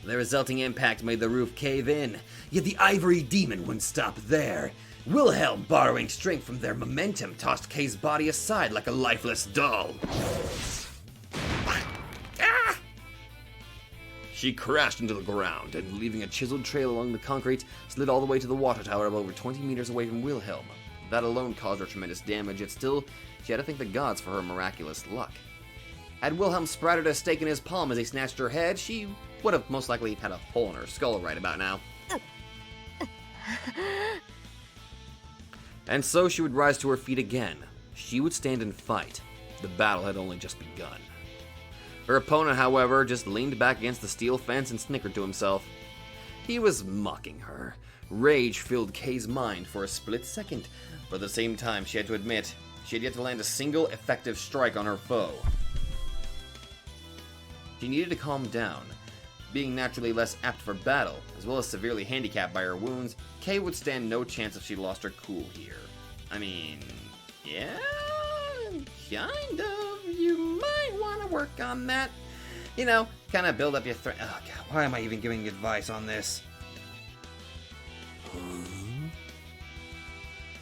The resulting impact made the roof cave in, yet the ivory demon wouldn't stop there. Wilhelm, borrowing strength from their momentum, tossed Kay's body aside like a lifeless doll. Ah! She crashed into the ground and, leaving a chiseled trail along the concrete, slid all the way to the water tower over 20 meters away from Wilhelm. That alone caused her tremendous damage, yet still, she had to thank the gods for her miraculous luck. Had Wilhelm sprouted a stake in his palm as he snatched her head, she would have most likely had a hole in her skull right about now. And so she would rise to her feet again. She would stand and fight. The battle had only just begun. Her opponent, however, just leaned back against the steel fence and snickered to himself. He was mocking her. Rage filled Kay's mind for a split second, but at the same time she had to admit she had yet to land a single effective strike on her foe. She needed to calm down. Being naturally less apt for battle, as well as severely handicapped by her wounds, Kay would stand no chance if she lost her cool here. I mean, yeah, kind of. You might want to work on that. You know, kind of build up your Oh god, why am I even giving advice on this?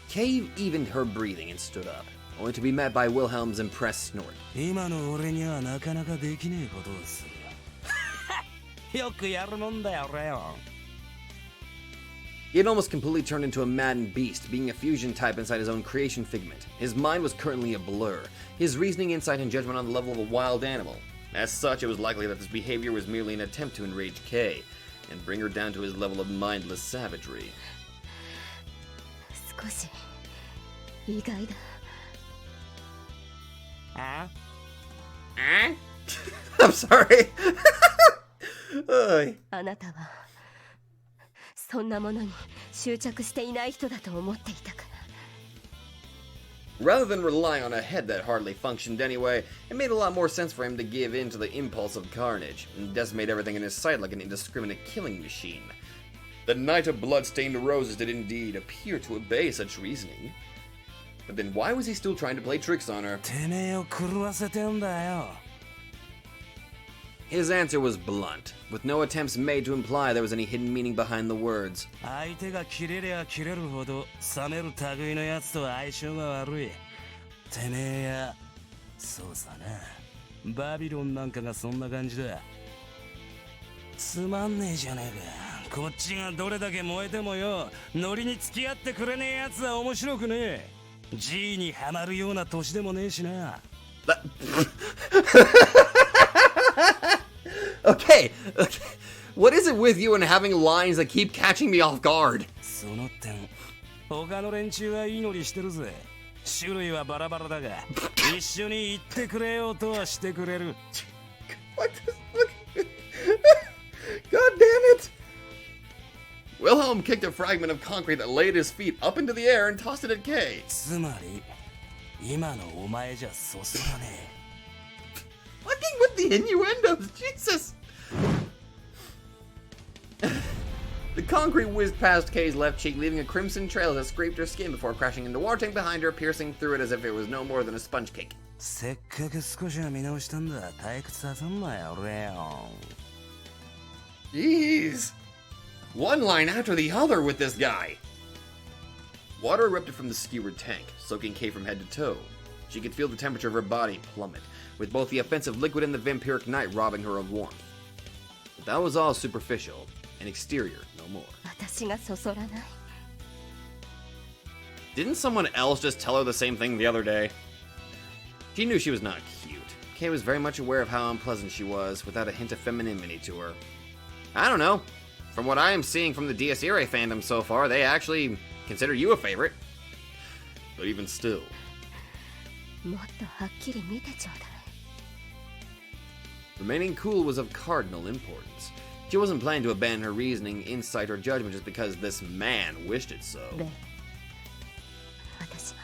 Kay evened her breathing and stood up, only to be met by Wilhelm's impressed snort. 今の俺にはなかなかできねえことをする。よくやるもんだよ、レオン。 He had almost completely turned into a maddened beast, being a fusion type inside his own creation figment. His mind was currently a blur, his reasoning, insight, and judgment on the level of a wild animal. As such, it was likely that this behavior was merely an attempt to enrage Kay, and bring her down to his level of mindless savagery. 少し意外だ。あ I'm sorry. あなたはそんなものに執着していない人だと思っていたから。 Rather than rely on a head that hardly functioned anyway, it made a lot more sense for him to give in to the impulse of carnage, and decimate everything in his sight like an indiscriminate killing machine. The Knight of Blood-Stained Roses did indeed appear to obey such reasoning. But then why was he still trying to play tricks on her? てめえを狂わせてんだよ。 His answer was blunt, with no attempts made to imply there was any hidden meaning behind the words. 相手が切れりゃ切れるほど冷める類のやつと相性が悪い。てめえや、そうさな。バビロンなんかがそんな感じだ。つまんねえじゃねえか。こっちがどれだけ燃えてもよ、ノリに付き合ってくれねえやつは面白くねえ。G にハマるような年でもねえしな。Okay. What is it with you and having lines that keep catching me off guard? その点、他の連中はいい乗りしてるぜ。種類はバラバラだが、一緒に行ってくれようとはしてくれる。What the God damn it! Wilhelm kicked a fragment of concrete that lay at his feet up into the air and tossed it at Kay. つまり、今のお前じゃそそらねえ。 Fucking with the innuendos, Jesus! The concrete whizzed past Kay's left cheek, leaving a crimson trail that scraped her skin before crashing into a water tank behind her, piercing through it as if it was no more than a sponge cake. せっかく少しは見直したんだ。退屈させんなよ、レオン。 Jeez! One line after the other with this guy! Water erupted from the skewered tank, soaking Kay from head to toe. She could feel the temperature of her body plummet, with both the offensive liquid and the vampiric night robbing her of warmth. But that was all superficial, and exterior no more. 私がそそらない。 Didn't someone else just tell her the same thing the other day? She knew she was not cute. Kay was very much aware of how unpleasant she was, without a hint of femininity to her. I don't know. From what I am seeing from the DS Irae fandom so far, they actually consider you a favorite. But even still. もっとはっきり見てちょうだい。 Remaining cool was of cardinal importance. She wasn't planning to abandon her reasoning, insight, or judgment just because this man wished it so. で、私は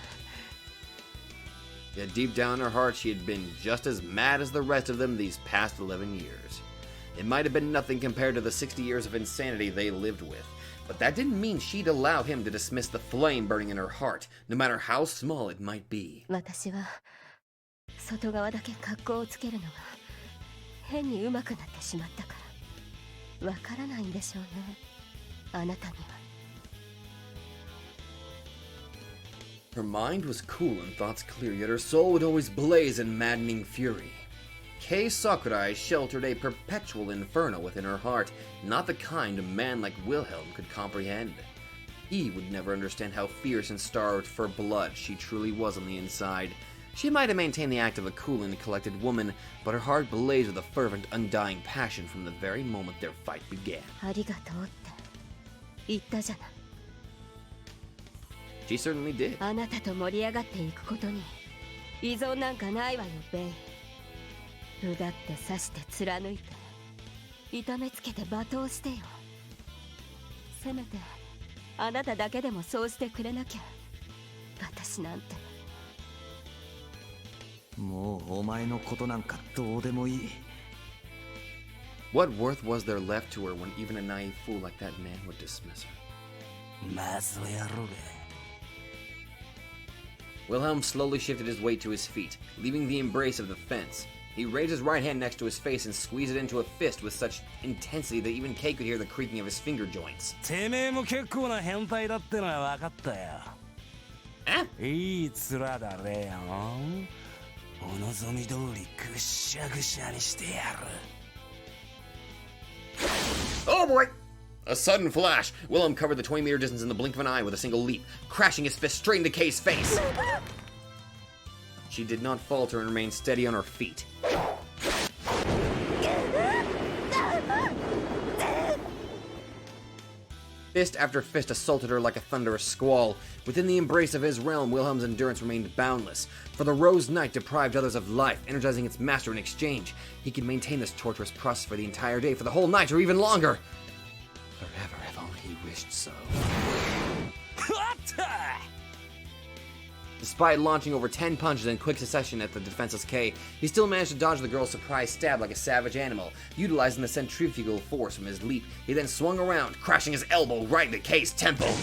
Yet deep down in her heart, she had been just as mad as the rest of them these past 11 years. It might have been nothing compared to the 60 years of insanity they lived with, but that didn't mean she'd allow him to dismiss the flame burning in her heart, no matter how small it might be. 私は外側だけ格好をつけるのが変に上手くなってしまったからわからないんでしょうね、あなたには。Her mind was cool and thoughts clear, yet her soul would always blaze in maddening fury. Kei Sakurai sheltered a perpetual inferno within her heart, not the kind a man like Wilhelm could comprehend. He would never understand how fierce and starved for blood she truly was on the inside. She might have maintained the act of a cool and collected woman, but her heart blazed with a fervent, undying passion from the very moment their fight began. ありがとうって言ったじゃない。She certainly did. あなたと盛り上がっていくことに依存なんかないわよ、ベイ。うだって刺して貫いて痛めつけて罵倒してよ。せめてあなただけでもそうしてくれなきゃ私なんて。もうお前のことなんかどうでもいい。 What worth was there left to her when even a naive fool like that man would dismiss her? まあそうやろうが。Wilhelm slowly shifted his weight to his feet, leaving the embrace of the fence. He raised his right hand next to his face and squeezed it into a fist with such intensity that even Kei could hear the creaking of his finger joints. てめえも結構な変態だってのは分かったよ。いい面だれよ。お望み通りぐっしゃぐしゃにしてやる。Oh boy! A sudden flash. Wilhelm covered the 20-meter distance in the blink of an eye with a single leap, crashing his fist straight into Kei's face. She did not falter and remained steady on her feet. Fist after fist assaulted her like a thunderous squall. Within the embrace of his realm, Wilhelm's endurance remained boundless. For the Rose Knight deprived others of life, energizing its master in exchange. He could maintain this torturous process for the entire day, for the whole night, or even longer. Forever, if only he wished so. Despite launching over 10 punches in quick succession at the defenseless Kei, he still managed to dodge the girl's surprise stab like a savage animal. Utilizing the centrifugal force from his leap, he then swung around, crashing his elbow right into Kei's temple.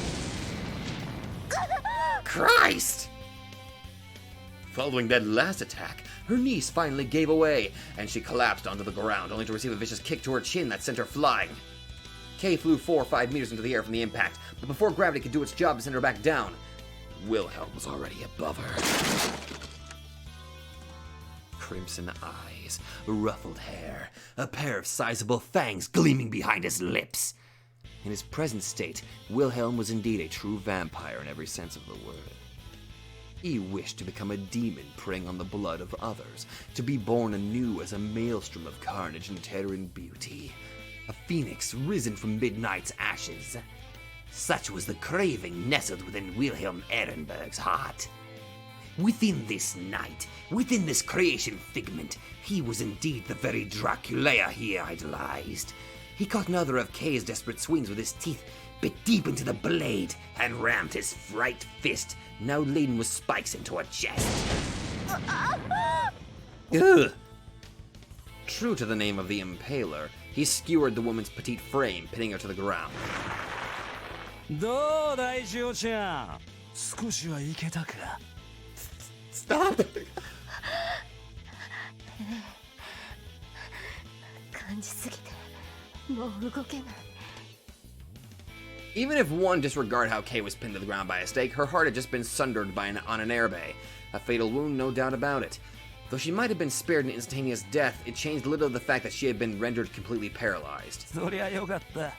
Christ! Following that last attack, her knees finally gave away, and she collapsed onto the ground, only to receive a vicious kick to her chin that sent her flying. Kei flew 4 or 5 meters into the air from the impact, but before gravity could do its job to send her back down, Wilhelm was already above her. Crimson eyes, ruffled hair, a pair of sizable fangs gleaming behind his lips. In his present state, Wilhelm was indeed a true vampire in every sense of the word. He wished to become a demon preying on the blood of others, to be born anew as a maelstrom of carnage and terror and beauty, a phoenix risen from midnight's ashes. Such was the craving nestled within Wilhelm Ehrenberg's heart. Within this night, within this creation figment, he was indeed the very Dracula he idolized. He caught another of Kei's desperate swings with his teeth, bit deep into the blade, and rammed his right fist, now laden with spikes, into her chest. Ugh. True to the name of the Impaler, he skewered the woman's petite frame, pinning her to the ground. どうだいしおちゃん、少しはいけたか。Stop! 感じすぎてもう動けない。 Even if one disregarded how Kei was pinned to the ground by a stake, her heart had just been sundered on an airbay. A fatal wound, no doubt about it. Though she might have been spared an instantaneous death, it changed little the fact that she had been rendered completely paralyzed. そりゃよかった。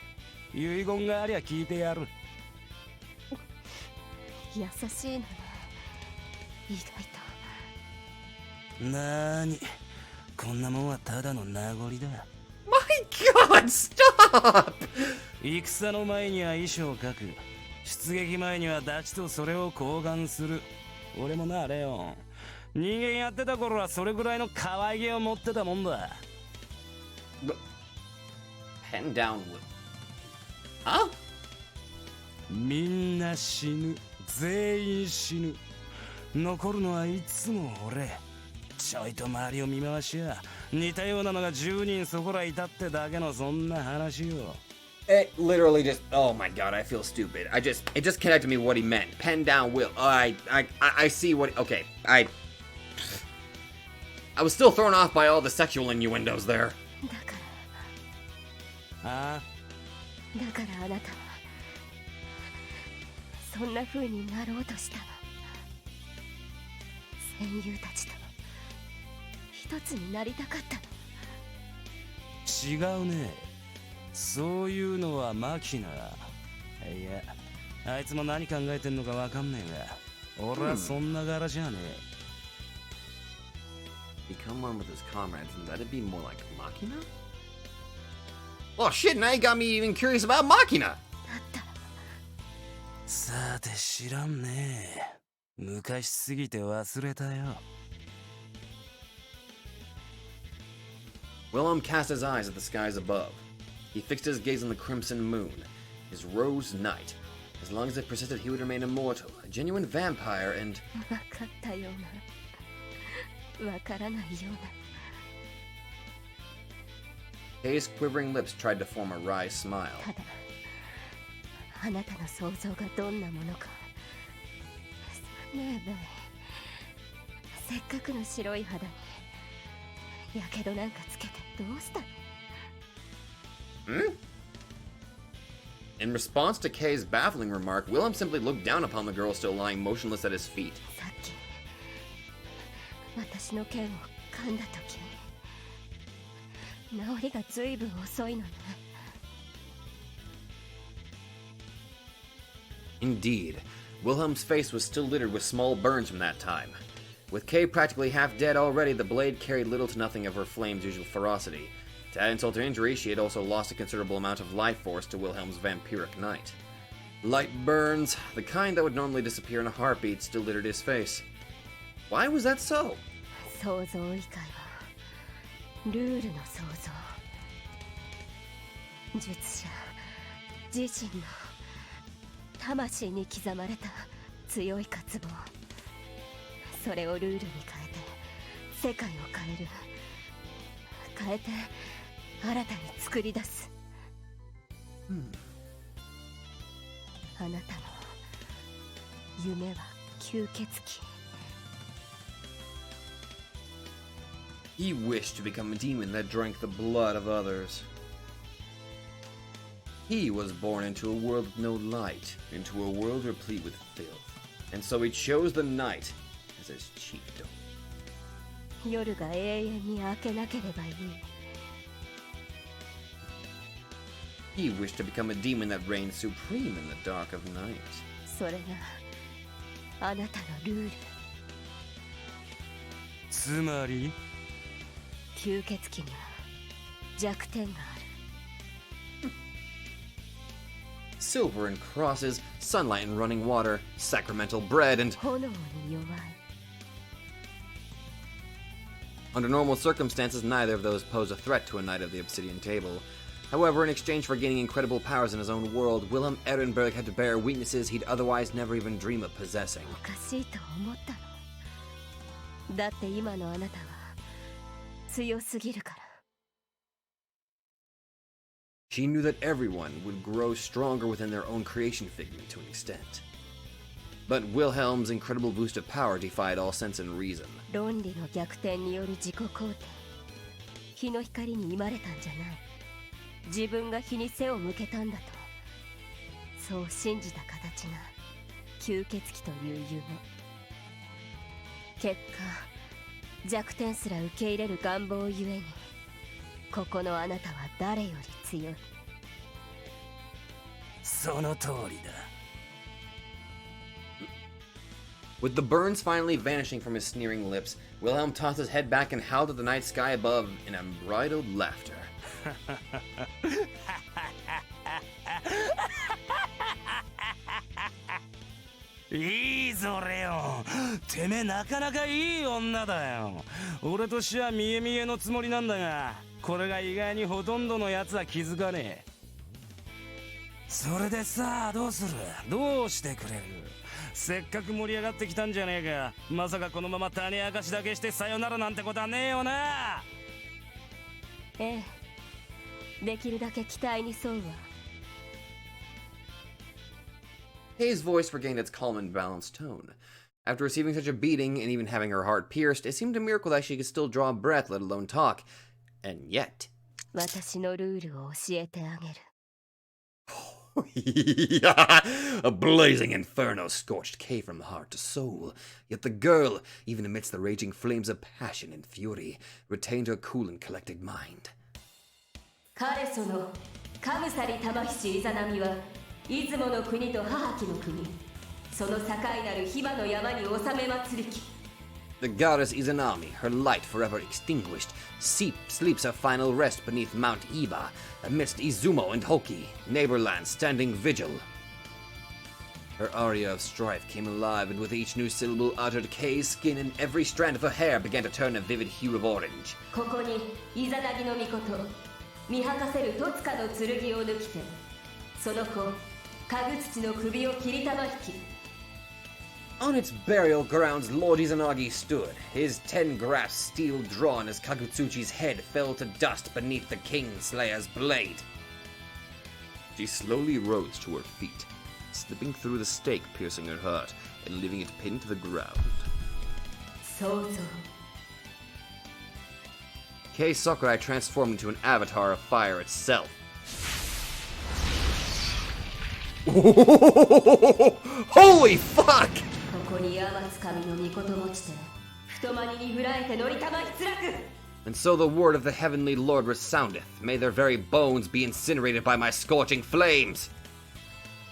遺言がありゃ聞いてやる。優しいのね、意外と。なーに、こんなもんはただの名残だ。My God, stop! 戦の前には衣装を書く。出撃前にはダチとそれを交換する。俺もな、レオン。人間やってた頃はそれぐらいの可愛げを持ってたもんだ。Pen down with... Huh? みんな死ぬ。全員死ぬ。残るのはいつも俺。ちょいと周りを見回しや似たようなのが10人そこらいたってだけのそんな話よ。 It literally just, oh my god, I feel stupid. It just connected me what he meant. Pen down Will. I see what, okay, I was still thrown off by all the sexual innuendos there. だかああ、らだからあなたはそんな風になろうとしたの。戦友たちと一つになりたかったの。違うね。そういうのはマキナ。いや、あいつも何考えてんのかわかんねえが、俺はそんな柄じゃねえ。 Become one with his comrades, and let it be more like Machina? Oh shit, now you got me even curious about Machina! だったらさて知らんねえ。昔すぎて忘れたよ。 Willem cast his eyes at the skies above. He fixed his gaze on the crimson moon, his rose night. As long as it persisted, he would remain immortal, a genuine vampire, and... 分かったような分からないような。 Kay's quivering lips tried to form a wry smile. ただあなたの想像がどんなものか。ねえベイ、せっかくの白い肌にやけどなんかつけてどうしたの？ In response to Kay's baffling remark, Willem simply looked down upon the girl still lying motionless at his feet. さっき私の剣を噛んだ時治りがずいぶん遅いのね。 Indeed, Wilhelm's face was still littered with small burns from that time. With Kay practically half dead already, the blade carried little to nothing of her flame's usual ferocity. To add insult to injury, she had also lost a considerable amount of life force to Wilhelm's vampiric night. Light burns, the kind that would normally disappear in a heartbeat, still littered his face. Why was that so? 想像以外はルールの想像。術者自身の魂に刻まれた強い渇望。それをルールに変えて世界を変える。変えて新たに作り出す。あなたの夢は吸血鬼。 He wished to become a demon that drank the blood of others. He was born into a world with no light, into a world replete with filth, and so he chose the night as his chiefdom. 夜が永遠に明けなければいい。 He wished to become a demon that reigned supreme in the dark of night. それがあなたのルール。つまり吸血鬼には弱点がある。 Silver and crosses, sunlight and running water, sacramental bread, and 炎に弱い。 under normal circumstances, neither of those pose a threat to a knight of the Obsidian Table. However, in exchange for gaining incredible powers in his own world, Willem Ehrenberg had to bear weaknesses he'd otherwise never even dream of possessing. おかしいと思ったの。だって今のあなたは強すぎるから。 She knew that everyone would grow stronger within their own creation figment to an extent. But Wilhelm's incredible boost of power defied all sense and reason. 論理の逆転による自己肯定。日の光に生まれたんじゃない。自分が日に背を向けたんだと。そう信じた形が吸血鬼という夢。結果、弱点すら受け入れる願望ゆえに、ここのあなたは誰より強い。その通りだ。 With the burns finally vanishing from his sneering lips, Wilhelm tossed his head back and howled at the night sky above in unbridled laughter. いいぞレオン、てめえなかなかいい女だよ。俺としては見え見えのつもりなんだが、これが意外にほとんどのやつは気づかねえ。それでさあどうする？どうしてくれる？せっかく盛り上がってきたんじゃねえか。まさかこのまま種明かしだけしてさよならなんてことはねえよな。ええ、できるだけ期待に沿うわ。Kay's voice regained its calm and balanced tone. After receiving such a beating and even having her heart pierced, it seemed a miracle that she could still draw a breath, let alone talk. And yet... 私のルールを教えてあげる。A blazing inferno scorched Kay from heart to soul. Yet the girl, even amidst the raging flames of passion and fury, retained her cool and collected mind. 彼そのカムサリ玉菱イザナミは出雲の国と母木の国、その境なる火場の山に収め祭りき。The goddess Izanami, her light forever extinguished, sleeps her final rest beneath Mount Iba, amidst Izumo and Hoki, neighborlands standing vigil. Her aria of strife came alive, and with each new syllable uttered, Kay's skin and every strand of her hair began to turn a vivid hue of orange. ここにイザナギの御事、見吐かせる戸塚の剣を抜きて、その子、かぐ土の首を切りたま引き。On its burial grounds, Lord Izanagi stood, his 10-grasp steel drawn as Kagutsuchi's head fell to dust beneath the Kingslayer's blade. She slowly rose to her feet, slipping through the stake piercing her heart and leaving it pinned to the ground. 想像。Kei Sakurai transformed into an avatar of fire itself. Holy fuck! ここに山津神の御事持ちて、太まにに振られて乗りたま失落。 And so the word of the heavenly Lord resoundeth. May their very bones be incinerated by my scorching flames.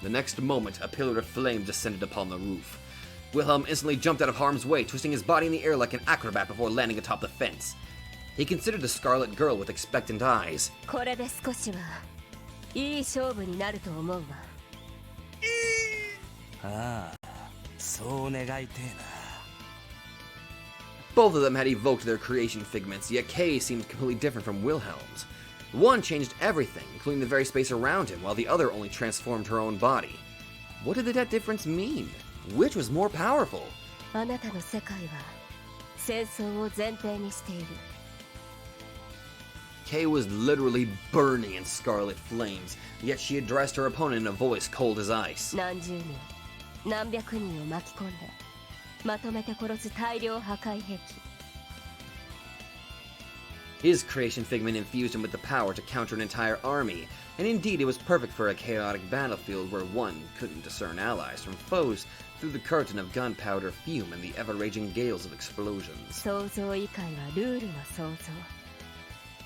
The next moment, a pillar of flame descended upon the roof. Wilhelm instantly jumped out of harm's way, twisting his body in the air like an acrobat before landing atop the fence. He considered the scarlet girl with expectant eyes. これで少しはいい勝負になると思うわ。ああ、そう願いてえな。 Both of them had evoked their creation figments, yet Kay seemed completely different from Wilhelm's. One changed everything, including the very space around him, while the other only transformed her own body. What did that difference mean? Which was more powerful? あなたの世界は戦争を前提にしている。 Kay was literally burning in scarlet flames, yet she addressed her opponent in a voice cold as ice. 何十人、何百人を巻き込んで、まとめて殺す大量破壊兵器。 His creation figment infused him with the power to counter an entire army, and indeed it was perfect for a chaotic battlefield where one couldn't discern allies from foes through the curtain of gunpowder fume and the ever-raging gales of explosions. 想像以外はルールの想像。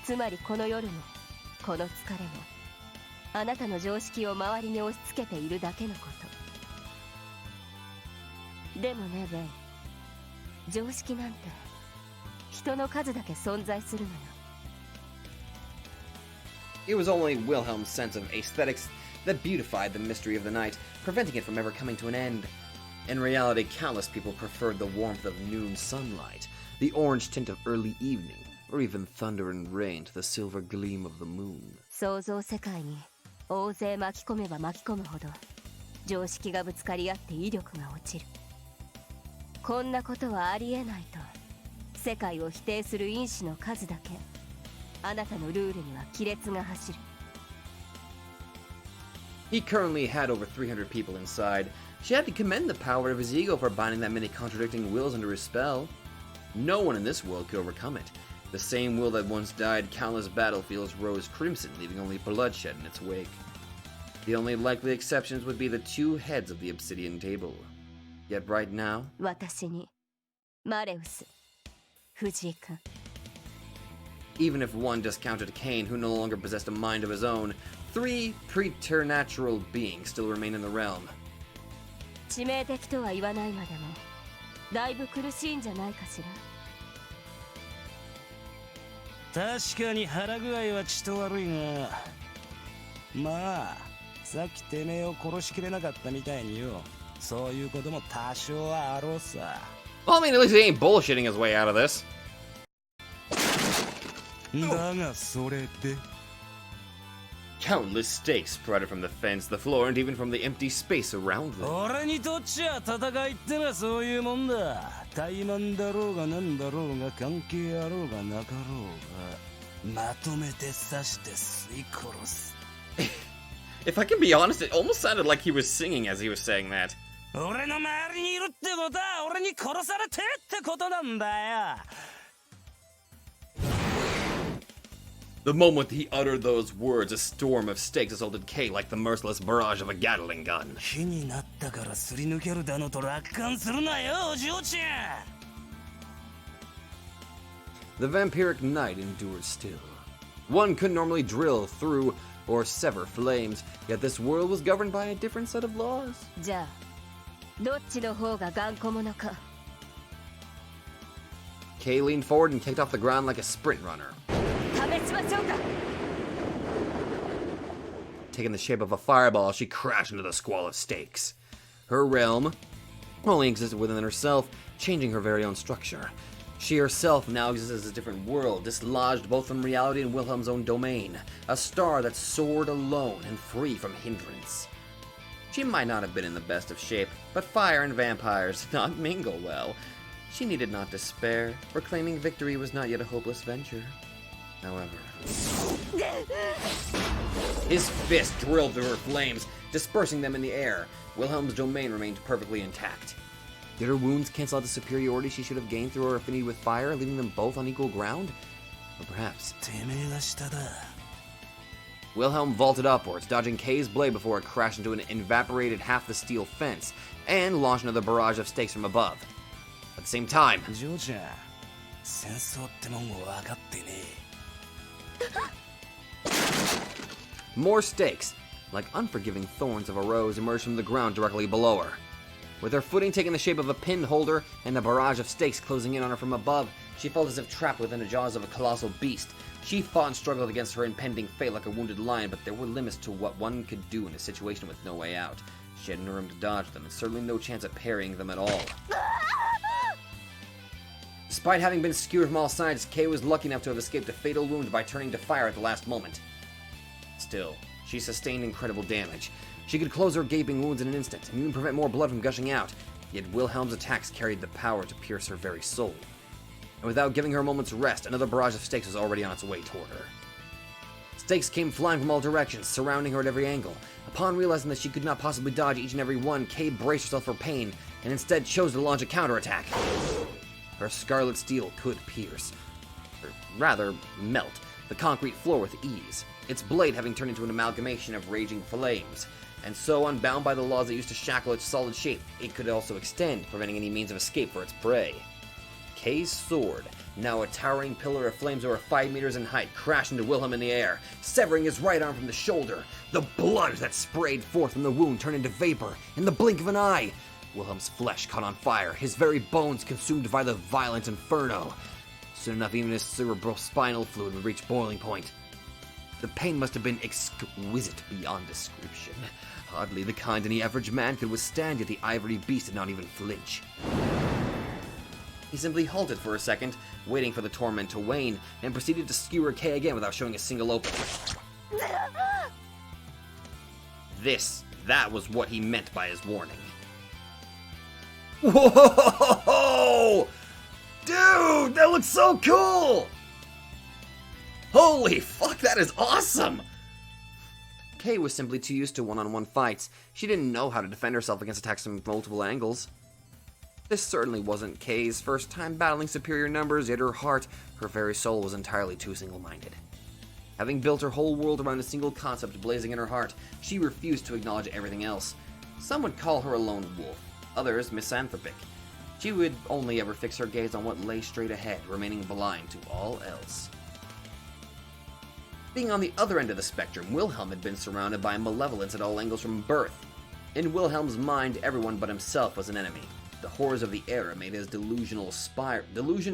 つまりこの夜も、この疲れも、あなたの常識を周りに押し付けているだけのこと。でもね、ベイ。常識なんて、人の数だけ存在するのよ。 It was only Wilhelm's sense of aesthetics that beautified the mystery of the night, preventing it from ever coming to an end. In reality, countless people preferred the warmth of noon sunlight, the orange tint of early evening, or even thunder and rain to the silver gleam of the moon. 想像世界に大勢巻き込めば巻き込むほど常識がぶつかり合って威力が落ちる。こんなことはありえないと世界を否定する因子の数だけあなたのルールには亀裂が走る。 He currently had over 300 people inside. She had to commend the power of his ego for binding that many contradicting wills under his spell. No one in this world could overcome it. The same will that once dyed countless battlefields rose crimson, leaving only bloodshed in its wake. The only likely exceptions would be the two heads of the obsidian table. Yet right now... 私にマレウス、藤井君。 Even if one discounted Cain, who no longer possessed a mind of his own, 3 preternatural beings still remain in the realm. 致命的とは言わないまでもだいぶ苦しいんじゃないかしら。 確かに腹具合はちと悪いが、まあさっきてめえを殺しきれなかったみたいによ、そういうことも多少はあろうさ。 Well, I mean, at least he ain't bullshitting his way out of this. だがそれで Countless stakes sprouted from the fence, the floor, and even from the empty space around them. 俺にとっちゃ戦いってのはそういうもんだ。怠慢だろうがなんだろうが関係あろうがなかろうがまとめて刺して吸い殺す。If I can be honest, it almost sounded like he was singing as he was saying that. 俺の周りにいるってことは俺に殺されてってことなんだよ。The moment he uttered those words, a storm of stakes assaulted Kay like the merciless barrage of a Gatling gun. 火になったからすり抜けるだのと楽観するなよ、お嬢ちゃん。The vampiric night endured still. One couldn't normally drill through or sever flames, yet this world was governed by a different set of laws. じゃあどっちの方が頑固者か。 Kay leaned forward and kicked off the ground like a sprint runner. 試しましょうか。 Taking the shape of a fireball, she crashed into the squall of stakes. Her realm only existed within herself, changing her very own structure. She herself now exists as a different world, dislodged both from reality and Wilhelm's own domain, a star that soared alone and free from hindrance. She might not have been in the best of shape, but fire and vampires did not mingle well. She needed not despair, for claiming victory was not yet a hopeless venture. However, his fist drilled through her flames, dispersing them in the air. Wilhelm's domain remained perfectly intact. Did her wounds cancel out the superiority she should have gained through her affinity with fire, leaving them both on equal ground? Or perhaps... てめえが下だ。 Wilhelm vaulted upwards, dodging Kay's blade before it crashed into an evaporated half the steel fence, and launched another barrage of stakes from above. At the same time... 嬢ちゃん、戦争ってもんを分かってねえ。 More stakes, like unforgiving thorns of a rose, emerged from the ground directly below her. With her footing taking the shape of a pin holder and a barrage of stakes closing in on her from above, she felt as if trapped within the jaws of a colossal beast. She fought and struggled against her impending fate like a wounded lion, but there were limits to what one could do in a situation with no way out. She had no room to dodge them, and certainly no chance at parrying them at all. Despite having been skewered from all sides, Kay was lucky enough to have escaped a fatal wound by turning to fire at the last moment. Still, she sustained incredible damage. She could close her gaping wounds in an instant, and even prevent more blood from gushing out, yet Wilhelm's attacks carried the power to pierce her very soul. And without giving her a moment's rest, another barrage of stakes was already on its way toward her. Stakes came flying from all directions, surrounding her at every angle. Upon realizing that she could not possibly dodge each and every one, Kay braced herself for pain, and instead chose to launch a counterattack. Her scarlet steel could pierce, or rather, melt, the concrete floor with ease, its blade having turned into an amalgamation of raging flames, and so unbound by the laws that used to shackle its solid shape, it could also extend, preventing any means of escape for its prey. Kay's sword, now a towering pillar of flames over 5 meters in height, crashed into Wilhelm in the air, severing his right arm from the shoulder. The blood that sprayed forth from the wound turned into vapor in the blink of an eye. Wilhelm's flesh caught on fire, his very bones consumed by the violent inferno. Soon enough, even his cerebrospinal fluid would reach boiling point. The pain must have been exquisite beyond description. Hardly the kind any average man could withstand, yet the ivory beast did not even flinch. He simply halted for a second, waiting for the torment to wane, and proceeded to skewer Kay again without showing a single opening. That was what he meant by his warning. Whoa! Dude, that looks so cool! Holy fuck, that is awesome! Kay was simply too used to one-on-one fights. She didn't know how to defend herself against attacks from multiple angles. This certainly wasn't Kay's first time battling superior numbers, yet her heart, her very soul, was entirely too single-minded. Having built her whole world around a single concept blazing in her heart, she refused to acknowledge everything else. Some would call her a lone wolf, others misanthropic. She would only ever fix her gaze on what lay straight ahead, remaining blind to all else. Being on the other end of the spectrum, Wilhelm had been surrounded by malevolence at all angles from birth. In Wilhelm's mind, everyone but himself was an enemy. The horrors of the era made his delusion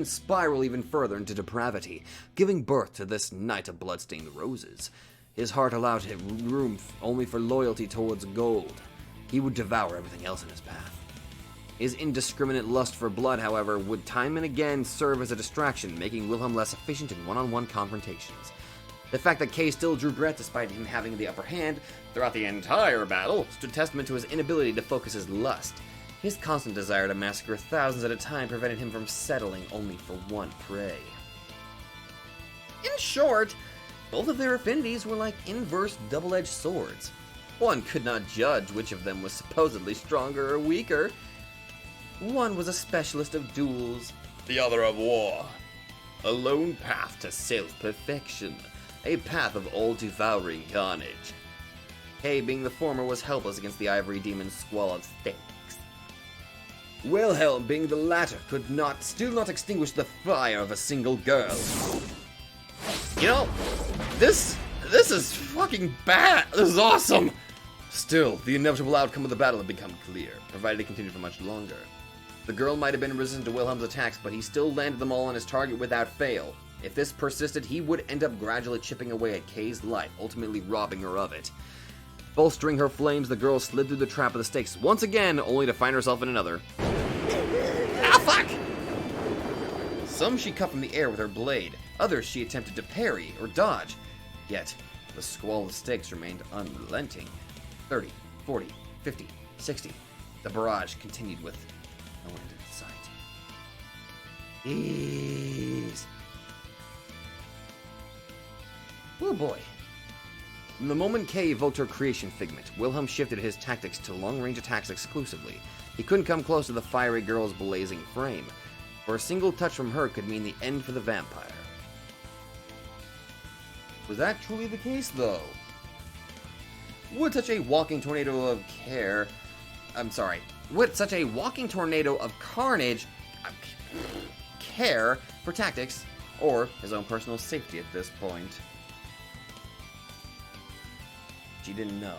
spiral even further into depravity, giving birth to this night of blood-stained roses. His heart allowed him room only for loyalty towards gold. He would devour everything else in his path. His indiscriminate lust for blood, however, would time and again serve as a distraction, making Wilhelm less efficient in one-on-one confrontations. The fact that Kay still drew breath despite him having the upper hand throughout the entire battle stood testament to his inability to focus his lust. His constant desire to massacre thousands at a time prevented him from settling only for one prey. In short, both of their affinities were like inverse double-edged swords. One could not judge which of them was supposedly stronger or weaker. One was a specialist of duels, the other of war. A lone path to self-perfection, a path of all-devouring carnage. Kay, being the former, was helpless against the ivory demon's squall of stakes. Wilhelm, being the latter, could still not extinguish the fire of a single girl. You know, this is fucking bad. This is awesome. Still, the inevitable outcome of the battle had become clear, provided it continued for much longer. The girl might have been resistant to Wilhelm's attacks, but he still landed them all on his target without fail. If this persisted, he would end up gradually chipping away at Kay's life, ultimately robbing her of it. Bolstering her flames, the girl slid through the trap of the stakes once again, only to find herself in another. Ah, fuck! Some she cut from the air with her blade, others she attempted to parry or dodge. Yet, the squall of stakes remained unrelenting. 30, 40, 50, 60. The barrage continued with no end in sight. Ease. Oh boy. From the moment Kay evoked her creation figment, Wilhelm shifted his tactics to long-range attacks exclusively. He couldn't come close to the fiery girl's blazing frame, for a single touch from her could mean the end for the vampire. Was that truly the case, though? Would such a walking tornado of carnage care for tactics or his own personal safety at this point? She didn't know.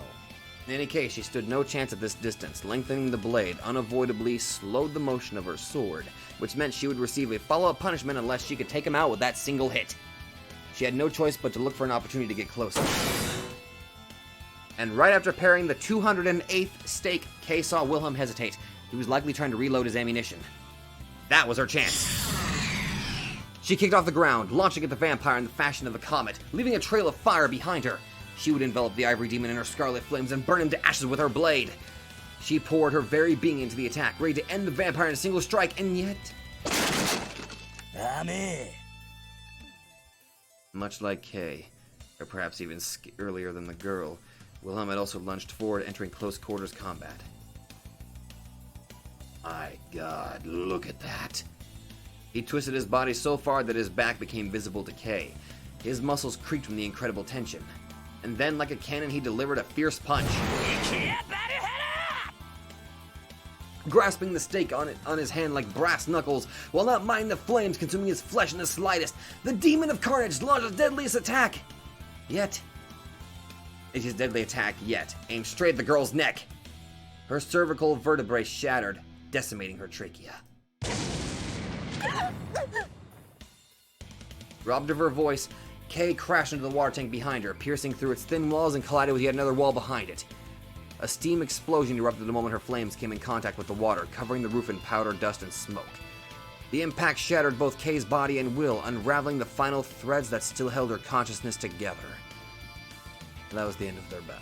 In any case, she stood no chance at this distance. Lengthening the blade unavoidably slowed the motion of her sword, which meant she would receive a follow-up punishment unless she could take him out with that single hit. She had no choice but to look for an opportunity to get closer. And right after parrying the 208th stake, Kay saw Wilhelm hesitate. He was likely trying to reload his ammunition. That was her chance. She kicked off the ground, launching at the vampire in the fashion of a comet, leaving a trail of fire behind her. She would envelop the ivory demon in her scarlet flames and burn him to ashes with her blade. She poured her very being into the attack, ready to end the vampire in a single strike, and yet... Much like Kay, or perhaps even earlier than the girl, Wilhelm had also lunged forward, entering close quarters combat. My God, look at that. He twisted his body so far that his back became visible to Kay. His muscles creaked from the incredible tension. And then, like a cannon, he delivered a fierce punch. Grasping the stake on his hand like brass knuckles, while not minding the flames consuming his flesh in the slightest, the demon of carnage launched his deadliest attack. His deadly attack aimed straight at the girl's neck. Her cervical vertebrae shattered, decimating her trachea. Robbed of her voice, Kay crashed into the water tank behind her, piercing through its thin walls and collided with yet another wall behind it. A steam explosion erupted the moment her flames came in contact with the water, covering the roof in powder, dust, and smoke. The impact shattered both Kay's body and will, unraveling the final threads that still held her consciousness together. That was the end of their bout.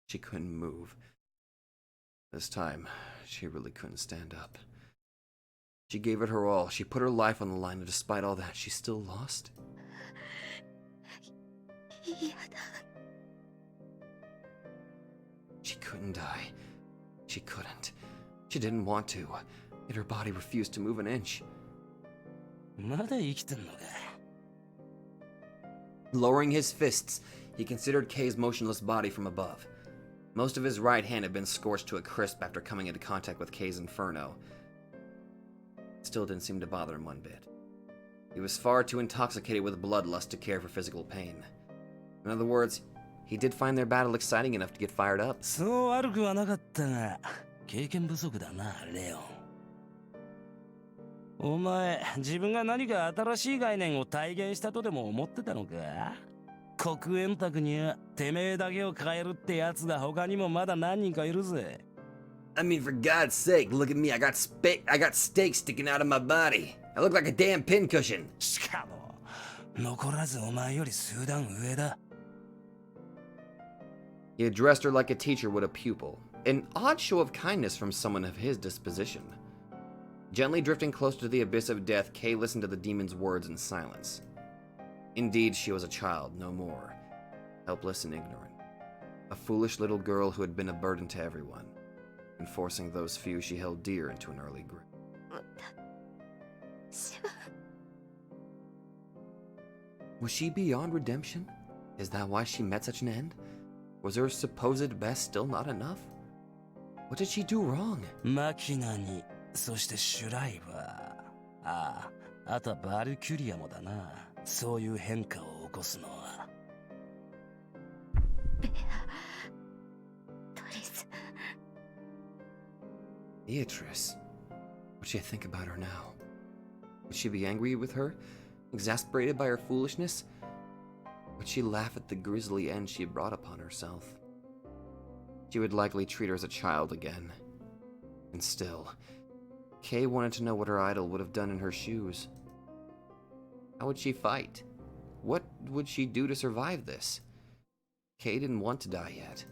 She couldn't move. This time, she really couldn't stand up. She gave it her all. She put her life on the line, and despite all that, she still lost. She couldn't die. She couldn't. She didn't want to. Yet her body refused to move an inch. Lowering his fists, he considered Kay's motionless body from above. Most of his right hand had been scorched to a crisp after coming into contact with Kay's Inferno. It still didn't seem to bother him one bit. He was far too intoxicated with bloodlust to care for physical pain. In other words, he did find their battle exciting enough to get fired up. そう悪くはなかったが、経験不足だな、レオン。お前、自分が何か新しい概念を体現したとでも思ってたのか？黒煙卓にはてめえだけを変えるってやつが他にもまだ何人かいるぜ。I mean, for God's sake, look at me. I got steak sticking out of my body. I look like a damn pincushion. しかも残らずお前より数段上だ。 He addressed her like a teacher would a pupil, an odd show of kindness from someone of his disposition. Gently drifting closer to the abyss of death, Kay listened to the demon's words in silence. Indeed, she was a child, no more, helpless and ignorant. A foolish little girl who had been a burden to everyone, enforcing those few she held dear into an early grave. Was she beyond redemption? Is that why she met such an end? Was her supposed best still not enough? What did she do wrong? マキナに、そしてシュライバー。ああ、あとはバルキュリアもだな。そういう変化を起こすのは。Beatrice. What should I think about her now? Would she be angry with her? Exasperated by her foolishness? Would she laugh at the grisly end she had brought upon herself? She would likely treat her as a child again. And still, Kay wanted to know what her idol would have done in her shoes. How would she fight? What would she do to survive this? Kay didn't want to die yet.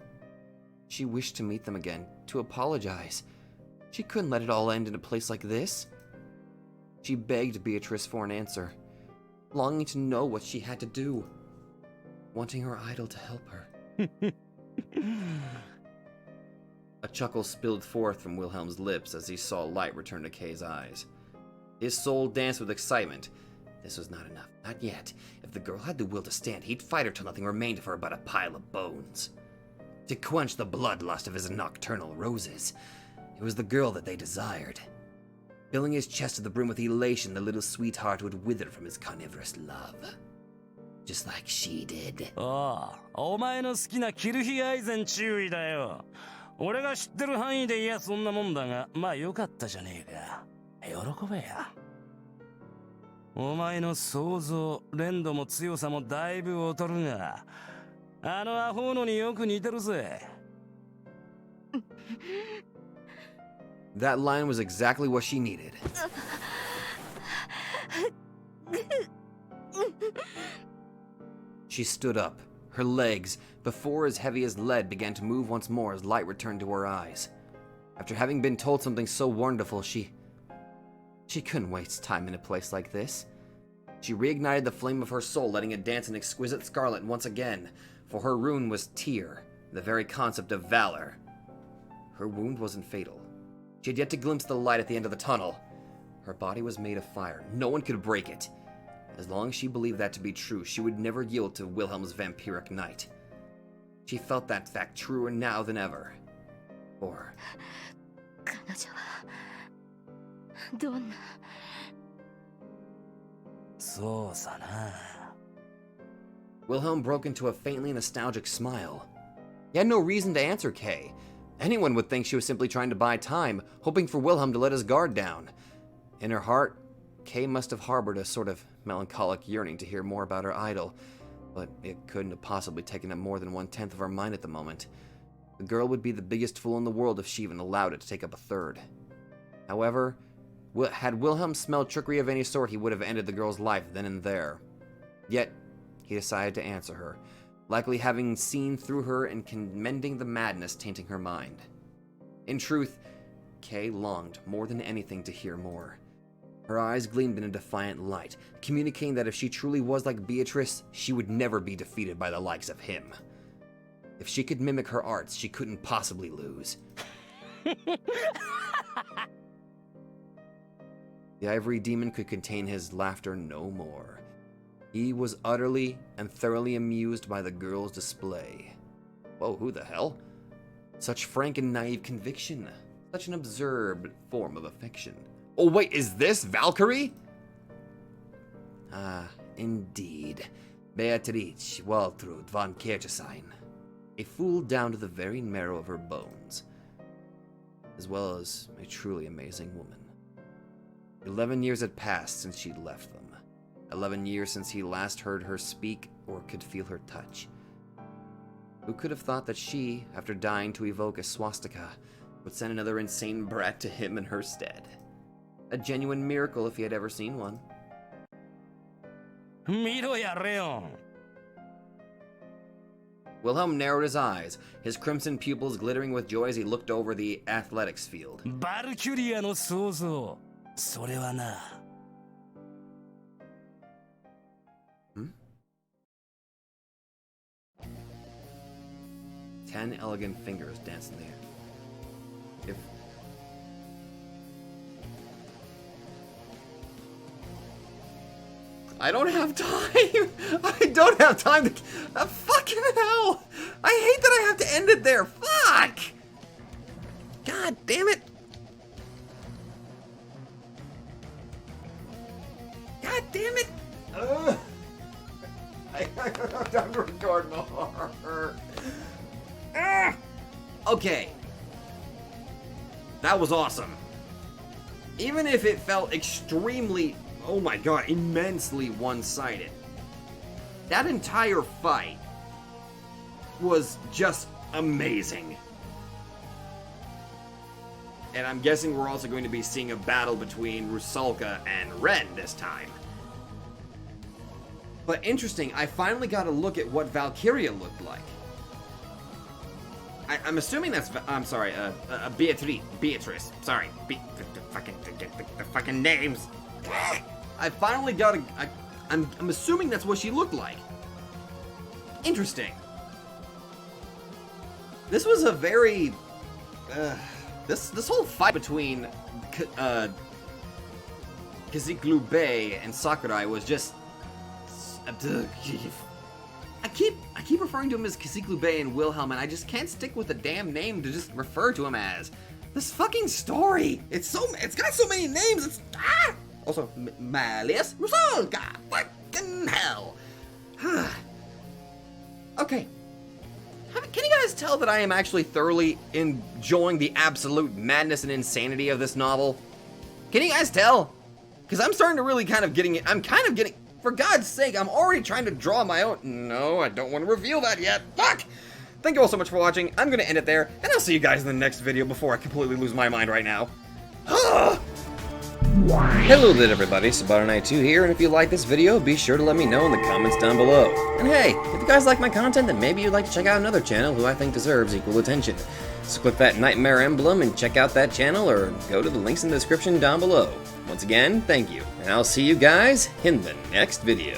She wished to meet them again, to apologize. She couldn't let it all end in a place like this. She begged Beatrice for an answer, longing to know what she had to do, wanting her idol to help her. A chuckle spilled forth from Wilhelm's lips as he saw light return to Kay's eyes. His soul danced with excitement. This was not enough, not yet. If the girl had the will to stand, he'd fight her till nothing remained of her but a pile of bones. To quench the bloodlust of his nocturnal roses, it was the girl that they desired. Filling his chest to the brim with elation, the little sweetheart would wither from his carnivorous love. Just like she did. ああ、お前の好きなキルヒアイゼン注意だよ。俺が知ってる範囲でいやそんなもんだが、まあよかったじゃねえか。喜べや。お前の想像、連度も強さもだいぶ劣るが、あのアホのによく似てるぜ。That line was exactly what she needed. She stood up. Her legs, before as heavy as lead, began to move once more as light returned to her eyes. After having been told something so wonderful, she couldn't waste time in a place like this. She reignited the flame of her soul, letting it dance in exquisite scarlet once again, for her rune was Tyr, the very concept of valor. Her wound wasn't fatal. She had yet to glimpse the light at the end of the tunnel. Her body was made of fire. No one could break it. As long as she believed that to be true, she would never yield to Wilhelm's vampiric night. She felt that fact truer now than ever. Or... 彼女はどんなそうさな。Wilhelm broke into a faintly nostalgic smile. He had no reason to answer Kay. Anyone would think she was simply trying to buy time, hoping for Wilhelm to let his guard down. In her heart, Kay must have harbored a sort of melancholic yearning to hear more about her idol, but it couldn't have possibly taken up more than 1/10 of her mind at the moment. The girl would be the biggest fool in the world if she even allowed it to take up a third. However, had Wilhelm smelled trickery of any sort, he would have ended the girl's life then and there. Yet, he decided to answer her, likely having seen through her and commending the madness tainting her mind. In truth, Kay longed more than anything to hear more. Her eyes gleamed in a defiant light, communicating that if she truly was like Beatrice, she would never be defeated by the likes of him. If she could mimic her arts, she couldn't possibly lose. The ivory demon could contain his laughter no more. He was utterly and thoroughly amused by the girl's display. Whoa, who the hell? Such frank and naive conviction. Such an absurd form of affection. Oh wait, is this Valkyrie? Ah, indeed. Beatrice Waltrud von Kirchesein. A fool down to the very marrow of her bones. As well as a truly amazing woman. 11 years had passed since she'd left them. 11 years since he last heard her speak or could feel her touch. Who could have thought that she, after dying to evoke a swastika, would send another insane brat to him in her stead. A genuine miracle if he had ever seen one. 見ろやレオン。 Wilhelm narrowed his eyes, his crimson pupils glittering with joy as he looked over the athletics field. バルキュリアの創造、それはな。10 elegant fingers danced in the air. If I don't have time. I don't have time to. Fucking hell! I hate that I have to end it there. Fuck! God damn it! God damn it! I don't have time to record more. Okay. That was awesome. Even if it felt extremely, oh my god, immensely one-sided, that entire fight was just amazing. And I'm guessing we're also going to be seeing a battle between Rusalka and Ren this time. But interesting, I finally got a look at what Valkyria looked like. I'm assuming that's, I'm sorry, Beatrice, sorry, the fucking names. I finally got I'm assuming that's what she looked like. Interesting. This was a very, this whole fight between Kaziklu Bey and Sakurai was just, I keep referring to him as Kaziklu Bey and Wilhelm, and I just can't stick with the damn name to just refer to him as. This fucking story, it's got so many names. It's also Malleus Rusalka. Fucking hell. Okay. Can you guys tell that I am actually thoroughly enjoying the absolute madness and insanity of this novel? Can you guys tell? Because I'm starting to really kind of getting it. I'm kind of getting. For God's sake, I'm already trying to draw my own. No, I don't want to reveal that yet. Fuck! Thank you all so much for watching. I'm going to end it there, and I'll see you guys in the next video before I completely lose my mind right now. Hello there, everybody. Sabato92 here, and if you like this video, be sure to let me know in the comments down below. And hey, if you guys like my content, then maybe you'd like to check out another channel who I think deserves equal attention. So click that nightmare emblem and check out that channel, or go to the links in the description down below. Once again, thank you, and I'll see you guys in the next video.